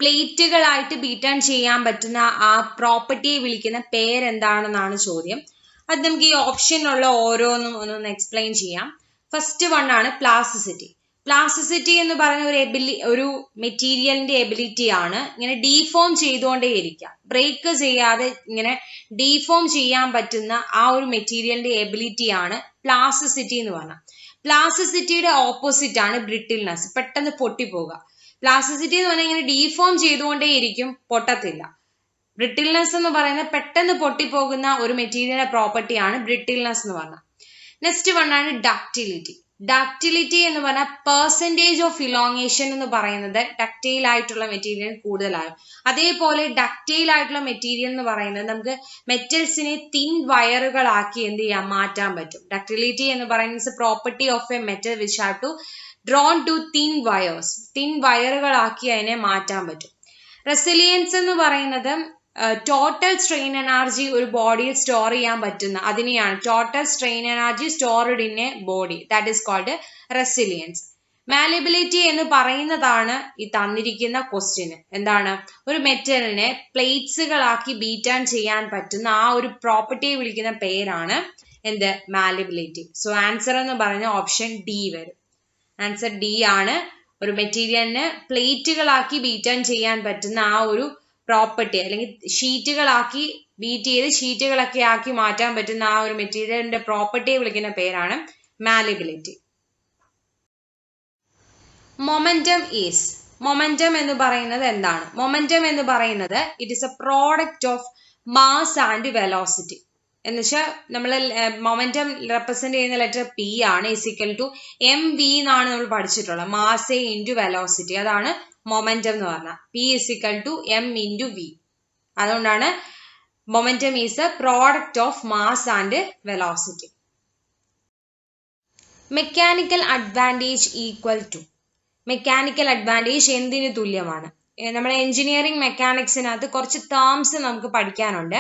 പ്ലേറ്റുകളായിട്ട് ബീറ്റൺ ചെയ്യാൻ പറ്റുന്ന ആ പ്രോപ്പർട്ടിയെ വിളിക്കുന്ന പേരെന്താണെന്നാണ് ചോദ്യം. അത് നമുക്ക് ഈ ഓപ്ഷനിലുള്ള ഓരോന്നും ഒന്ന് എക്സ്പ്ലെയിൻ ചെയ്യാം. ഫസ്റ്റ് വൺ ആണ് പ്ലാസ്റ്റിസിറ്റി. പ്ലാസ്റ്റിസിറ്റി എന്ന് പറയുന്ന ഒരു മെറ്റീരിയലിന്റെ എബിലിറ്റി ആണ് ഇങ്ങനെ ഡീഫോം ചെയ്തുകൊണ്ടേയിരിക്കുക. ബ്രേക്ക് ചെയ്യാതെ ഇങ്ങനെ ഡീഫോം ചെയ്യാൻ പറ്റുന്ന ആ ഒരു മെറ്റീരിയലിന്റെ എബിലിറ്റി ആണ് പ്ലാസ്റ്റിസിറ്റി എന്ന് പറഞ്ഞാൽ. പ്ലാസ്റ്റിസിറ്റിയുടെ ഓപ്പോസിറ്റ് ആണ് ബ്രിട്ടിൽനെസ്, പെട്ടെന്ന് പൊട്ടിപ്പോവുക. പ്ലാസ്റ്റിസിറ്റി എന്ന് പറഞ്ഞാൽ ഇങ്ങനെ ഡീഫോം ചെയ്തുകൊണ്ടേയിരിക്കും, പൊട്ടത്തില്ല. ബ്രിട്ടിൽനെസ് എന്ന് പറയുന്നത് പെട്ടെന്ന് പൊട്ടിപ്പോകുന്ന ഒരു മെറ്റീരിയലിന്റെ പ്രോപ്പർട്ടിയാണ് ബ്രിട്ടിൽനെസ് എന്ന് പറഞ്ഞാൽ. നെക്സ്റ്റ് വൺ ആണ് ഡക്റ്റിലിറ്റി. ഡക്റ്റിലിറ്റി എന്ന് പറഞ്ഞാൽ പെർസെൻറ്റേജ് ഓഫ് ഇലോങ്ങേഷൻ എന്ന് പറയുന്നത് ഡക്റ്റൈൽ ആയിട്ടുള്ള മെറ്റീരിയൽ കൂടുതലാകും. അതേപോലെ ഡക്റ്റൈൽ ആയിട്ടുള്ള മെറ്റീരിയൽ എന്ന് പറയുന്നത് നമുക്ക് മെറ്റൽസിനെ തിൻ വയറുകളാക്കി എന്ത് ചെയ്യാം, മാറ്റാൻ പറ്റും. ഡക്റ്റിലിറ്റി എന്ന് പറയുന്നത് property of a metal which have to drawn to thin wires. Thin വയറുകളാക്കി അതിനെ മാറ്റാൻ പറ്റും. റെസിലിയൻസ് എന്ന് പറയുന്നത് ടോട്ടൽ സ്ട്രെയിൻ എനർജി ഒരു ബോഡിയിൽ സ്റ്റോർ ചെയ്യാൻ പറ്റുന്ന അതിനെയാണ് total strain energy stored in a body, that is called resilience. Malleability എന്ന് പറയുന്നതാണ് ഈ തന്നിരിക്കുന്ന ക്വസ്റ്റ്യന്. എന്താണ്? ഒരു മെറ്റലിനെ പ്ലേറ്റ്സുകളാക്കി ബീറ്റൺ ചെയ്യാൻ പറ്റുന്ന ആ ഒരു പ്രോപ്പർട്ടിയെ വിളിക്കുന്ന പേരാണ് എന്ത്? മാലിബിലിറ്റി. സോ ആൻസർ എന്ന് പറയുന്ന ഓപ്ഷൻ ഡി വരും. ആൻസർ ഡി ആണ്. ഒരു മെറ്റീരിയലിന് പ്ലേറ്റുകളാക്കി ബീറ്റൺ ചെയ്യാൻ പറ്റുന്ന ആ ഒരു പ്രോപ്പർട്ടി, അല്ലെങ്കിൽ ഷീറ്റുകളാക്കി ബീറ്റ് ചെയ്ത് ഷീറ്റുകളൊക്കെ ആക്കി മാറ്റാൻ പറ്റുന്ന ആ ഒരു മെറ്റീരിയലിന്റെ പ്രോപ്പർട്ടിയെ വിളിക്കുന്ന പേരാണ് മാലിബിലിറ്റി. Momentum is. മൊമെന്റം എന്ന് പറയുന്നത് എന്താണ്? മൊമെന്റം എന്ന് പറയുന്നത് it is A product of mass and velocity. എന്ന് വെച്ചാൽ നമ്മൾ മൊമെന്റം റെപ്രസെന്റ് ചെയ്യുന്ന ലെറ്റർ പി ആണ്. ഇസിക്കൽ ടു എം വി എന്നാണ് നമ്മൾ പഠിച്ചിട്ടുള്ളത്. മാസ് ഇൻറ്റു വെലോസിറ്റി, അതാണ് മൊമെന്റം എന്ന് പറഞ്ഞാൽ. P is equal to M into V. അതുകൊണ്ടാണ് momentum is A product of mass and velocity. Mechanical advantage equal to. Mechanical advantage എന്തിനു തുല്യമാണ്? നമ്മുടെ എഞ്ചിനീയറിംഗ് മെക്കാനിക്സിനകത്ത് കുറച്ച് ടേംസ് നമുക്ക് പഠിക്കാനുണ്ട്.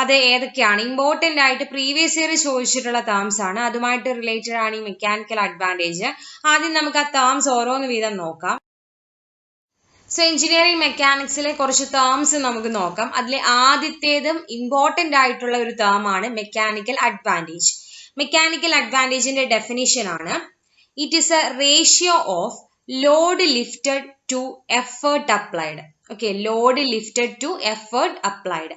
അത് ഏതൊക്കെയാണ്? ഇമ്പോർട്ടൻ്റ് ആയിട്ട് പ്രീവിയസ് ഇയർ ചോദിച്ചിട്ടുള്ള ടേംസ് ആണ്. അതുമായിട്ട് റിലേറ്റഡ് ആണ് ഈ മെക്കാനിക്കൽ അഡ്വാൻറ്റേജ്. ആദ്യം നമുക്ക് ആ ടേംസ് ഓരോന്ന് വീതം നോക്കാം. സോ എഞ്ചിനീയറിംഗ് മെക്കാനിക്സിലെ കുറച്ച് ടേംസ് നമുക്ക് നോക്കാം. അതിൽ ആദ്യത്തേതും ഇമ്പോർട്ടൻ്റ് ആയിട്ടുള്ള ഒരു ടേം ആണ് മെക്കാനിക്കൽ അഡ്വാൻറ്റേജ്. മെക്കാനിക്കൽ അഡ്വാൻറ്റേജിന്റെ ഡെഫിനിഷൻ ആണ് it is a ratio of load lifted to effort applied. Okay, load lifted to effort applied.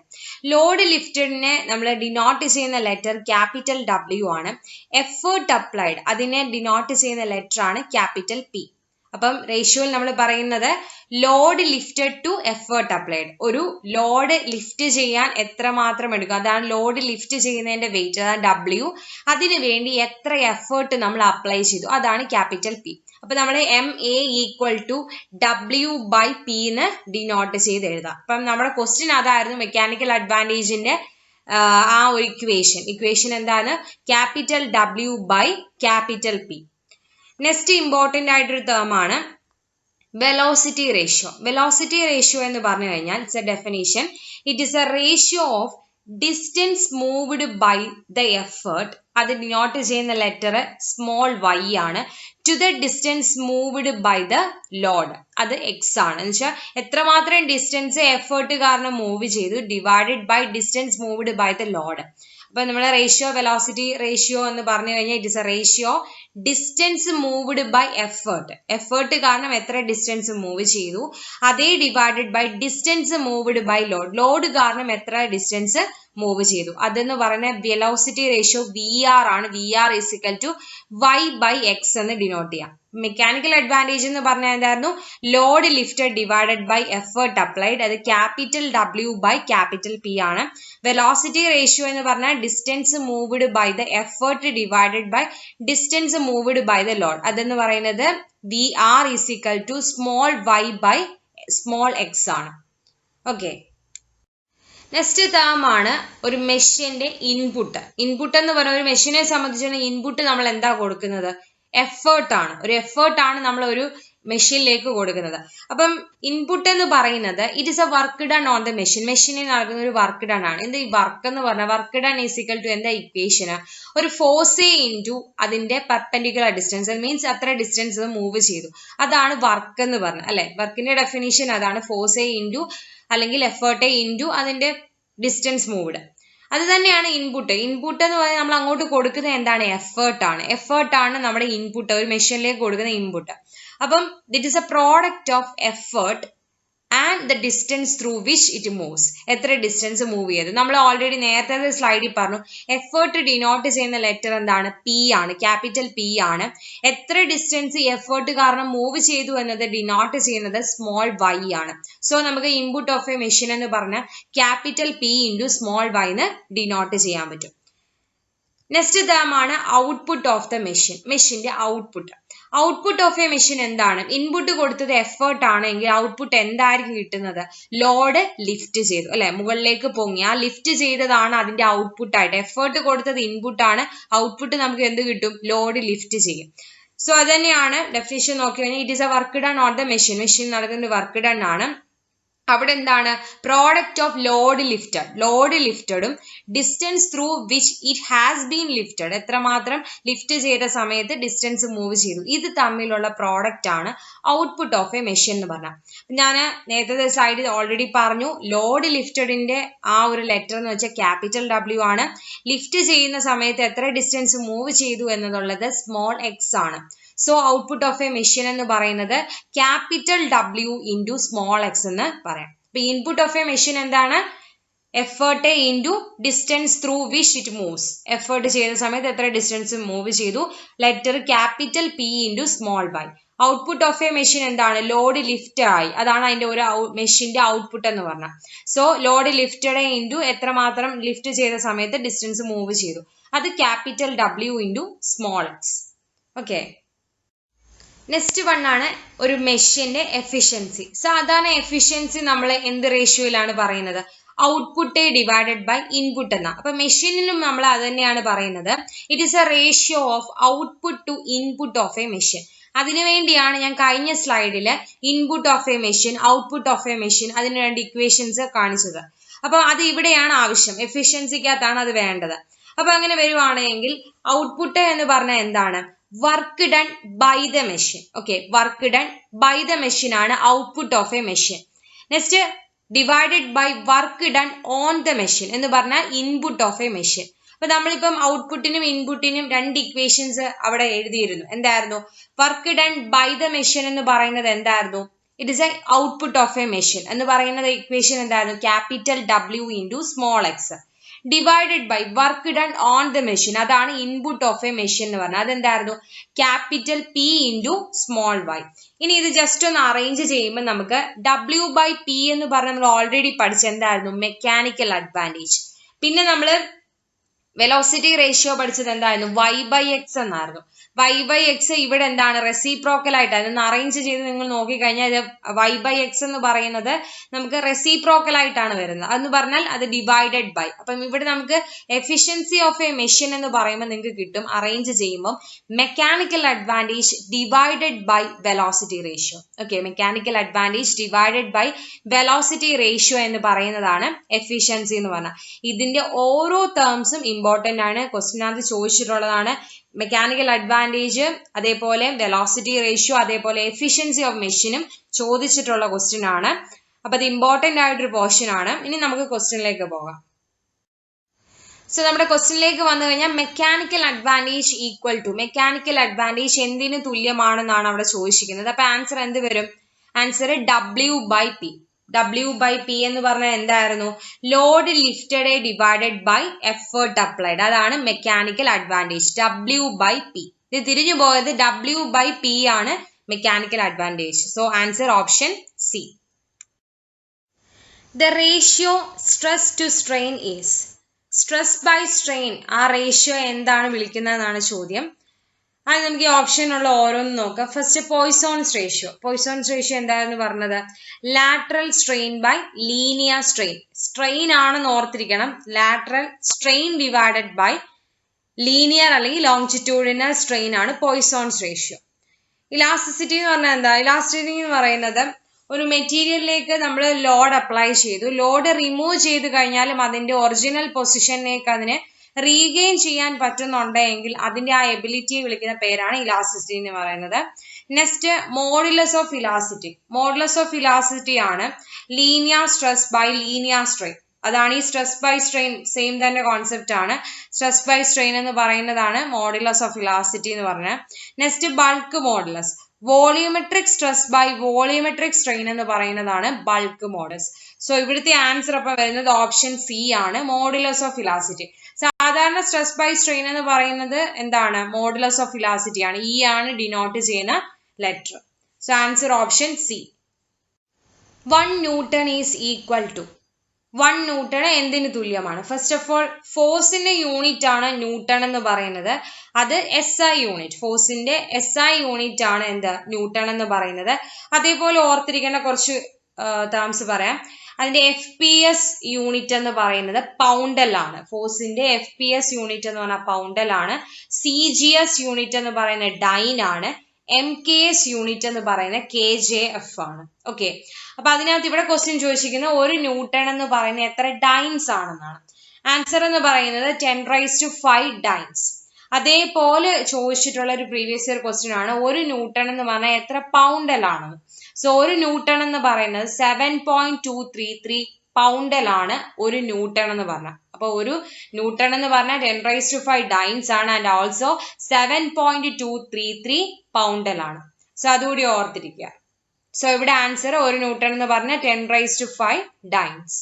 Load ലിഫ്റ്റഡിനെ നമ്മൾ ഡിനോട്ട് ചെയ്യുന്ന ലെറ്റർ ക്യാപിറ്റൽ ഡബ്ല്യു ആണ്. എഫേർട്ട് അപ്ലൈഡ് അതിനെ ഡിനോട്ട് ചെയ്യുന്ന ലെറ്റർ ആണ് ക്യാപിറ്റൽ പി. അപ്പം റേഷ്യോയിൽ നമ്മൾ പറയുന്നത് load lifted to effort applied. ഒരു ലോഡ് ലിഫ്റ്റ് ചെയ്യാൻ എത്രമാത്രം എടുക്കും, അതാണ് ലോഡ് ലിഫ്റ്റ് ചെയ്യുന്നതിന്റെ വെയിറ്റ്, അതാണ് ഡബ്ല്യു. അതിനു വേണ്ടി എത്ര എഫേർട്ട് നമ്മൾ അപ്ലൈ ചെയ്തു, അതാണ് ക്യാപിറ്റൽ പി. അപ്പൊ നമ്മൾ M A equal to W by P എന്ന് ഡിനോട്ട് ചെയ്ത് എഴുതാം. അപ്പം നമ്മുടെ ക്വസ്റ്റ്യൻ അതായിരുന്നു, മെക്കാനിക്കൽ അഡ്വാൻറ്റേജിന്റെ ആ ഒരു ഇക്വേഷൻ എന്താണ്? Capital W by capital P. Next important ആയിട്ടൊരു ടേം ആണ് വെലോസിറ്റി റേഷ്യോ. വെലോസിറ്റി റേഷ്യോ എന്ന് പറഞ്ഞു കഴിഞ്ഞാൽ it's a definition. It is a ratio of distance moved by the effort, അത് ഡിനോട്ട് ചെയ്യുന്ന ലെറ്റർ സ്മോൾ വൈ ആണ്, to the distance moved by the load, അത് x ആണ്. എന്ന് വെച്ചാൽ എത്രമാത്രം ഡിസ്റ്റൻസ് എഫേർട്ട് കാരണം മൂവ് ചെയ്തു divided by distance moved by the load. അപ്പൊ നമ്മുടെ റേഷ്യോ വെലോസിറ്റി റേഷ്യോ എന്ന് പറഞ്ഞു കഴിഞ്ഞാൽ it is a ratio distance moved by effort കാരണം എത്ര ഡിസ്റ്റൻസ് മൂവ് ചെയ്തു അതേ divided by distance moved by load കാരണം എത്ര ഡിസ്റ്റൻസ് മൂവ് ചെയ്തു അതെന്ന് പറയുന്ന വെലോസിറ്റി റേഷ്യോ VR ആണ്. VR is equal to y/x എന്ന് ഡിനോട്ട് ചെയ്യാം. മെക്കാനിക്കൽ അഡ്വാൻറ്റേജ് എന്ന് പറഞ്ഞാൽ എന്തായിരുന്നു? Load lifted divided by effort applied, അത് capital W by capital P ആണ്. വെലോസിറ്റി റേഷ്യോ എന്ന് പറഞ്ഞാൽ distance moved by the effort divided by distance moved by the load, അതെന്ന് പറയുന്നത് VR is equal to small y by small x ആണ്. Okay, next term ആണ് ഒരു മെഷീന്റെ input. Input എന്ന് പറഞ്ഞ ഒരു മെഷീനെ സംബന്ധിച്ചുള്ള ഇൻപുട്ട് നമ്മൾ എന്താ കൊടുക്കുന്നത്? എഫേർട്ട് ആണ്. ഒരു എഫേർട്ട് ആണ് നമ്മൾ ഒരു മെഷീനിലേക്ക് കൊടുക്കുന്നത്. അപ്പം ഇൻപുട്ട് എന്ന് പറയുന്നത് it is a work done on the machine. മെഷീനിൽ നടക്കുന്ന ഒരു വർക്ക് ഡൺ ആണ്. എന്താ ഈ വർക്ക് എന്ന് പറഞ്ഞാൽ? Work done is equal to എന്താ ഇക്വേഷന്? ഒരു ഫോഴ്സ് ഇൻറ്റു അതിന്റെ പെർപെൻഡിക്കുലർ ഡിസ്റ്റൻസ്, മീൻസ് അത്ര ഡിസ്റ്റൻസ് മൂവ് ചെയ്തു, അതാണ് വർക്ക് എന്ന് പറഞ്ഞത് അല്ലെ. വർക്കിന്റെ ഡെഫിനിഷൻ അതാണ്, ഫോഴ്സ് ഇൻറ്റു അല്ലെങ്കിൽ എഫേർട്ട് ഇൻറ്റു അതിന്റെ ഡിസ്റ്റൻസ് മൂവ്ഡ്. അത് തന്നെയാണ് ഇൻപുട്ട്. ഇൻപുട്ട് എന്ന് പറഞ്ഞാൽ നമ്മൾ അങ്ങോട്ട് കൊടുക്കുന്നത് എന്താണ്? എഫേർട്ട് ആണ്. എഫേർട്ട് ആണ് നമ്മുടെ ഇൻപുട്ട്, ഒരു മെഷീനിലേക്ക് കൊടുക്കുന്ന ഇൻപുട്ട്. അപ്പം ദിറ്റ് is A product of effort and the distance through which it moves. എത്ര ഡിസ്റ്റൻസ് മൂവ് ചെയ്തു. നമ്മൾ ഓൾറെഡി നേരത്തെ സ്ലൈഡിൽ പറഞ്ഞു എഫേർട്ട് ഡിനോട്ട് ചെയ്യുന്ന ലെറ്റർ എന്താണ്? P ആണ്, ക്യാപിറ്റൽ P ആണ്. എത്ര ഡിസ്റ്റൻസ് എഫേർട്ട് കാരണം മൂവ് ചെയ്തു എന്നത് ഡിനോട്ട് ചെയ്യുന്നത് സ്മോൾ y ആണ്. സോ നമുക്ക് ഇൻപുട്ട് ഓഫ് എ മെഷീൻ എന്ന് പറഞ്ഞാൽ capital P into small y എന്ന് ഡിനോട്ട് ചെയ്യാൻ പറ്റും. നെക്സ്റ്റ് ടേം ആണ് ഔട്ട്പുട്ട് ഓഫ് ദ മെഷീൻ. മെഷീന്റെ output. Output of a machine എന്താണ്? ഇൻപുട്ട് കൊടുത്തത് എഫേർട്ട് ആണെങ്കിൽ ഔട്ട്പുട്ട് എന്തായിരിക്കും കിട്ടുന്നത്? ലോഡ് ലിഫ്റ്റ് ചെയ്തു അല്ലെ, മുകളിലേക്ക് പൊങ്ങി. ആ ലിഫ്റ്റ് ചെയ്തതാണ് അതിന്റെ ഔട്ട്പുട്ട് ആയിട്ട്. എഫേർട്ട് കൊടുത്തത് ഇൻപുട്ട് ആണ്, ഔട്ട്പുട്ട് നമുക്ക് എന്ത് കിട്ടും? ലോഡ് ലിഫ്റ്റ് ചെയ്യും. സോ അത് തന്നെയാണ് ഡെഫിനിഷൻ നോക്കി കഴിഞ്ഞാൽ it is a work done on the machine. Machine നടക്കുന്ന വർക്ക് ഡൺ ആണ്. അവിടെ എന്താണ്? പ്രോഡക്റ്റ് ഓഫ് ലോഡ് ലിഫ്റ്റഡും distance through which it has been lifted, എത്രമാത്രം ലിഫ്റ്റ് ചെയ്ത സമയത്ത് ഡിസ്റ്റൻസ് മൂവ് ചെയ്തു, ഇത് തമ്മിലുള്ള പ്രോഡക്റ്റ് ആണ് ഔട്ട്പുട്ട് ഓഫ് എ മെഷീൻ എന്ന് പറഞ്ഞാൽ. ഞാൻ നേരത്തെ സ്ലൈഡിൽ ഓൾറെഡി പറഞ്ഞു ലോഡ് ലിഫ്റ്റഡിന്റെ ആ ഒരു ലെറ്റർ എന്ന് വെച്ചാൽ ക്യാപിറ്റൽ W ആണ്. ലിഫ്റ്റ് ചെയ്യുന്ന സമയത്ത് എത്ര ഡിസ്റ്റൻസ് മൂവ് ചെയ്തു എന്നുള്ളത് സ്മോൾ x ആണ്. So output of a machine എന്ന് പറയുന്നത് capital W into small x എന്ന് പറയാം. അപ്പൊ ഇൻപുട്ട് ഓഫ് എ മെഷീൻ എന്താണ്? Effort into distance through which it moves. Effort ചെയ്ത സമയത്ത് എത്ര ഡിസ്റ്റൻസ് മൂവ് ചെയ്തു, letter capital P into small y. Output of a machine എന്താണ്? ലോഡ് ലിഫ്റ്റ് ആയി, അതാണ് അതിന്റെ ഒരു മെഷീന്റെ ഔട്ട്പുട്ട് എന്ന് പറഞ്ഞാൽ. സോ ലോഡ് ലിഫ്റ്റഡ് ഇൻറ്റു എത്രമാത്രം ലിഫ്റ്റ് ചെയ്ത സമയത്ത് ഡിസ്റ്റൻസ് മൂവ് ചെയ്തു, അത് capital W into small x. Okay, next one ആണ് ഒരു മെഷീന്റെ എഫിഷ്യൻസി. സാധാരണ എഫിഷ്യൻസി നമ്മൾ എന്ത് റേഷ്യോയിലാണ് പറയുന്നത്? ഔട്ട്പുട്ട് ഡിവൈഡഡ് ബൈ ഇൻപുട്ട് എന്ന. അപ്പൊ മെഷീനിലും നമ്മൾ അത് തന്നെയാണ് പറയുന്നത്. It is a ratio of output to input of a machine. അതിനുവേണ്ടിയാണ് ഞാൻ കഴിഞ്ഞ സ്ലൈഡില് input of a machine, output of a machine, അതിന് രണ്ട് ഇക്വേഷൻസ് കാണിച്ചത്. അപ്പൊ അത് ഇവിടെയാണ് ആവശ്യം, എഫിഷ്യൻസിക്കകത്താണ് അത് വേണ്ടത്. അപ്പൊ അങ്ങനെ വരുവാണെങ്കിൽ ഔട്ട്പുട്ട് എന്ന് പറഞ്ഞാൽ എന്താണ്? Work done by the machine. Okay, work done by the machine ആണ് output of a machine. Next divided by work done on the machine എന്ന് പറഞ്ഞാൽ ഇൻപുട്ട് ഓഫ് എ മെഷീൻ. അപ്പൊ നമ്മളിപ്പം ഔട്ട്പുട്ടിനും ഇൻപുട്ടിനും രണ്ട് ഇക്വേഷൻസ് അവിടെ എഴുതിയിരുന്നു. എന്തായിരുന്നു? Work done by the machine എന്ന് പറയുന്നത് എന്തായിരുന്നു? It is a output of a machine എന്ന് പറയുന്നത് ഇക്വേഷൻ എന്തായിരുന്നു? Capital W into small x divided by work done on the machine, അതാണ് ഇൻപുട്ട് ഓഫ് എ മെഷീൻ എന്ന് പറഞ്ഞാൽ. അതെന്തായിരുന്നു? Capital P into small y. ഇനി ഇത് ജസ്റ്റ് ഒന്ന് അറേഞ്ച് ചെയ്യുമ്പോൾ നമുക്ക് W ബൈ P എന്ന് പറഞ്ഞാൽ നമ്മൾ ഓൾറെഡി പഠിച്ച എന്തായിരുന്നു? Mechanical advantage. പിന്നെ നമ്മൾ വെലോസിറ്റി റേഷ്യോ പഠിച്ചത് എന്തായിരുന്നു? y/x എന്നായിരുന്നു. y/x ഇവിടെ എന്താണ്? റെസിപ്രോക്കൽ ആയിട്ട് അതൊന്ന് അറേഞ്ച് ചെയ്ത് നിങ്ങൾ നോക്കിക്കഴിഞ്ഞാൽ ഇത് y/x എന്ന് പറയുന്നത് നമുക്ക് റെസിപ്രോക്കൽ ആയിട്ടാണ് വരുന്നത്. അതെന്ന് പറഞ്ഞാൽ അത് ഡിവൈഡഡ് ബൈ. അപ്പം ഇവിടെ നമുക്ക് എഫിഷ്യൻസി ഓഫ് എ മെഷീൻ എന്ന് പറയുമ്പോൾ നിങ്ങൾക്ക് കിട്ടും അറേഞ്ച് ചെയ്യുമ്പോൾ mechanical advantage divided by velocity ratio. Okay, mechanical advantage divided by velocity ratio എന്ന് പറയുന്നതാണ് എഫിഷ്യൻസി എന്ന് പറഞ്ഞാൽ. ഇതിന്റെ ഓരോ ടേംസും ഇമ്പോർട്ടന്റ് ആണ്, ക്വസ്റ്റ്യനകത്ത് ചോദിച്ചിട്ടുള്ളതാണ്. മെക്കാനിക്കൽ അഡ്വാൻറ്റേജ്, അതേപോലെ വെലോസിറ്റി റേഷ്യോ, അതേപോലെ എഫിഷ്യൻസി ഓഫ് മെഷീനും ചോദിച്ചിട്ടുള്ള ക്വസ്റ്റ്യൻ ആണ്. അപ്പൊ അത് ഇമ്പോർട്ടന്റ് ആയിട്ടൊരു പോർഷൻ ആണ്. ഇനി നമുക്ക് ക്വസ്റ്റ്യനിലേക്ക് പോകാം. സോ നമ്മുടെ ക്വസ്റ്റ്യനിലേക്ക് വന്നു കഴിഞ്ഞാൽ mechanical advantage equal to, mechanical advantage എന്തിനു തുല്യമാണെന്നാണ് അവിടെ ചോദിച്ചിരിക്കുന്നത്. അപ്പൊ ആൻസർ എന്ത് വരും? Answer W/P. W/P എന്ന് പറഞ്ഞാൽ എന്തായിരുന്നു? Load lifted divided by effort applied. അതാണ് മെക്കാനിക്കൽ അഡ്വാൻറ്റേജ്. W/P. ഇത് തിരിഞ്ഞു പോയത് W/P ആണ് mechanical advantage. So answer option C. The ratio stress to strain is. Stress by strain, ആ റേഷ്യോ എന്താണ് വിളിക്കുന്നതെന്നാണ് ചോദ്യം. അത് നമുക്ക് ഈ ഓപ്ഷനുള്ള ഓരോന്ന് നോക്കാം. First Poisson's ratio. Poisson's ratio എന്തായിരുന്നു പറഞ്ഞത്? Lateral strain by linear strain. Strain ആണെന്ന് ഓർത്തിരിക്കണം. Lateral strain divided by linear അല്ലെങ്കിൽ ലോങ്ജിറ്റ്യൂഡിനൽ സ്ട്രെയിൻ ആണ് പോയ്സോൺസ് റേഷ്യോ. ഇലാസ്റ്റിസിറ്റി എന്ന് പറഞ്ഞാൽ എന്താ? ഇലാസ്റ്റിസിറ്റി എന്ന് പറയുന്നത് ഒരു മെറ്റീരിയലിലേക്ക് നമ്മൾ ലോഡ് അപ്ലൈ ചെയ്തു, ലോഡ് റിമൂവ് ചെയ്ത് കഴിഞ്ഞാലും അതിന്റെ ഒറിജിനൽ പൊസിഷനിലേക്ക് അതിനെ റീഗെയിൻ ചെയ്യാൻ പറ്റുന്നുണ്ടെങ്കിൽ അതിന്റെ ആ എബിലിറ്റിയെ വിളിക്കുന്ന പേരാണ് ഇലാസ്റ്റിസിറ്റി എന്ന് പറയുന്നത്. Next modulus of elasticity. Modulus of elasticity ആണ് linear stress by linear strain. അതാണ് ഈ സ്ട്രെസ് ബൈ സ്ട്രെയിൻ, സെയിം തന്നെ കോൺസെപ്റ്റ് ആണ്. സ്ട്രെസ് ബൈ സ്ട്രെയിൻ എന്ന് പറയുന്നതാണ് മോഡുലസ് ഓഫ് ഇലാസ്റ്റിറ്റി എന്ന് പറഞ്ഞത്. Next bulk modulus. Volumetric stress by volumetric strain എന്ന് പറയുന്നതാണ് ബൾക്ക് മോഡുലസ്. സോ ഇവിടുത്തെ ആൻസർ അപ്പം വരുന്നത് ഓപ്ഷൻ സി ആണ്, മോഡുലസ് ഓഫ് ഇലാസ്റ്റിറ്റി. സാധാരണ സ്ട്രെസ് ബൈ സ്ട്രെയിൻ എന്ന് പറയുന്നത് എന്താണ്? മോഡുലസ് ഓഫ് ഇലാസ്റ്റിറ്റി ആണ്. ഇ ആണ് ഡിനോട്ട് ചെയ്യുന്ന letter. So answer option C. 1 Newton is equal to. 1 Newton എന്തിന് തുല്യമാണ്? ഫസ്റ്റ് ഓഫ് ഓൾ ഫോഴ്സിന്റെ യൂണിറ്റ് ആണ് ന്യൂട്ടൺ എന്ന് പറയുന്നത്. അത് SI യൂണിറ്റ്. ഫോഴ്സിന്റെ SI യൂണിറ്റ് ആണ് എന്ത്? ന്യൂട്ടൺ എന്ന് പറയുന്നത്. അതേപോലെ ഓർത്തിരിക്കേണ്ട കുറച്ച് ടേംസ് പറയാം. അതിന്റെ FPS യൂണിറ്റ് എന്ന് പറയുന്നത് പൗണ്ടൽ ആണ്. ഫോഴ്സിന്റെ FPS യൂണിറ്റ് എന്ന് പറഞ്ഞാൽ പൗണ്ടൽ ആണ്. CGS യൂണിറ്റ് എന്ന് പറയുന്നത് ഡൈൻ ആണ്. MKS യൂണിറ്റ് എന്ന് പറയുന്നത് KJF ആണ്. ഓക്കെ, അപ്പൊ അതിനകത്ത് ഇവിടെ ക്വസ്റ്റ്യൻ ചോദിച്ചിരിക്കുന്നത് 1 ന്യൂട്ടൺ എന്ന് പറയുന്നത് എത്ര ഡൈൻസ് ആണെന്നാണ്. ആൻസർ എന്ന് പറയുന്നത് 10⁵ ഡൈൻസ്. അതേപോലെ ചോദിച്ചിട്ടുള്ള ഒരു പ്രീവിയസ് ഇയർ ക്വസ്റ്റ്യൻ ആണ് 1 ന്യൂട്ടൺ എന്ന് പറഞ്ഞാൽ എത്ര പൗണ്ടൽ ആണെന്ന്. സോ 1 ന്യൂട്ടൺ എന്ന് പറയുന്നത് 7.233 പൗണ്ടൽ ആണ് 1 ന്യൂട്ടൺ എന്ന് പറഞ്ഞാൽ. അപ്പൊ 1 ന്യൂട്ടൺ എന്ന് പറഞ്ഞാൽ 10⁵ ഡൈൻസ് ആണ് ആൻഡ് ഓൾസോ 7.233 പൗണ്ടൽ ആണ്. സോ അതുകൂടി ഓർത്തിരിക്കുക. സോ ഇവിടെ ആൻസർ 1 ന്യൂട്ടൺ എന്ന് പറഞ്ഞാൽ 10⁵ ഡൈൻസ്.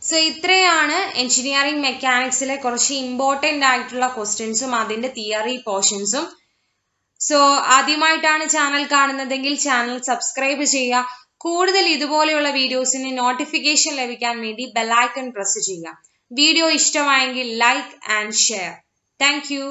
സോ ഇത്രയാണ് എഞ്ചിനീയറിംഗ് മെക്കാനിക്സിലെ കുറച്ച് ഇമ്പോർട്ടൻ്റ് ആയിട്ടുള്ള ക്വസ്റ്റ്യൻസും അതിന്റെ തിയറി പോർഷൻസും. സോ ആദ്യമായിട്ടാണ് ചാനൽ കാണുന്നതെങ്കിൽ ചാനൽ സബ്സ്ക്രൈബ് ചെയ്യുക. കൂടുതൽ ഇതുപോലെയുള്ള വീഡിയോസിന് നോട്ടിഫിക്കേഷൻ ലഭിക്കാൻ വേണ്ടി ബെൽ ഐക്കൺ പ്രസ് ചെയ്യുക. വീഡിയോ ഇഷ്ടമായെങ്കിൽ like and share. Thank you.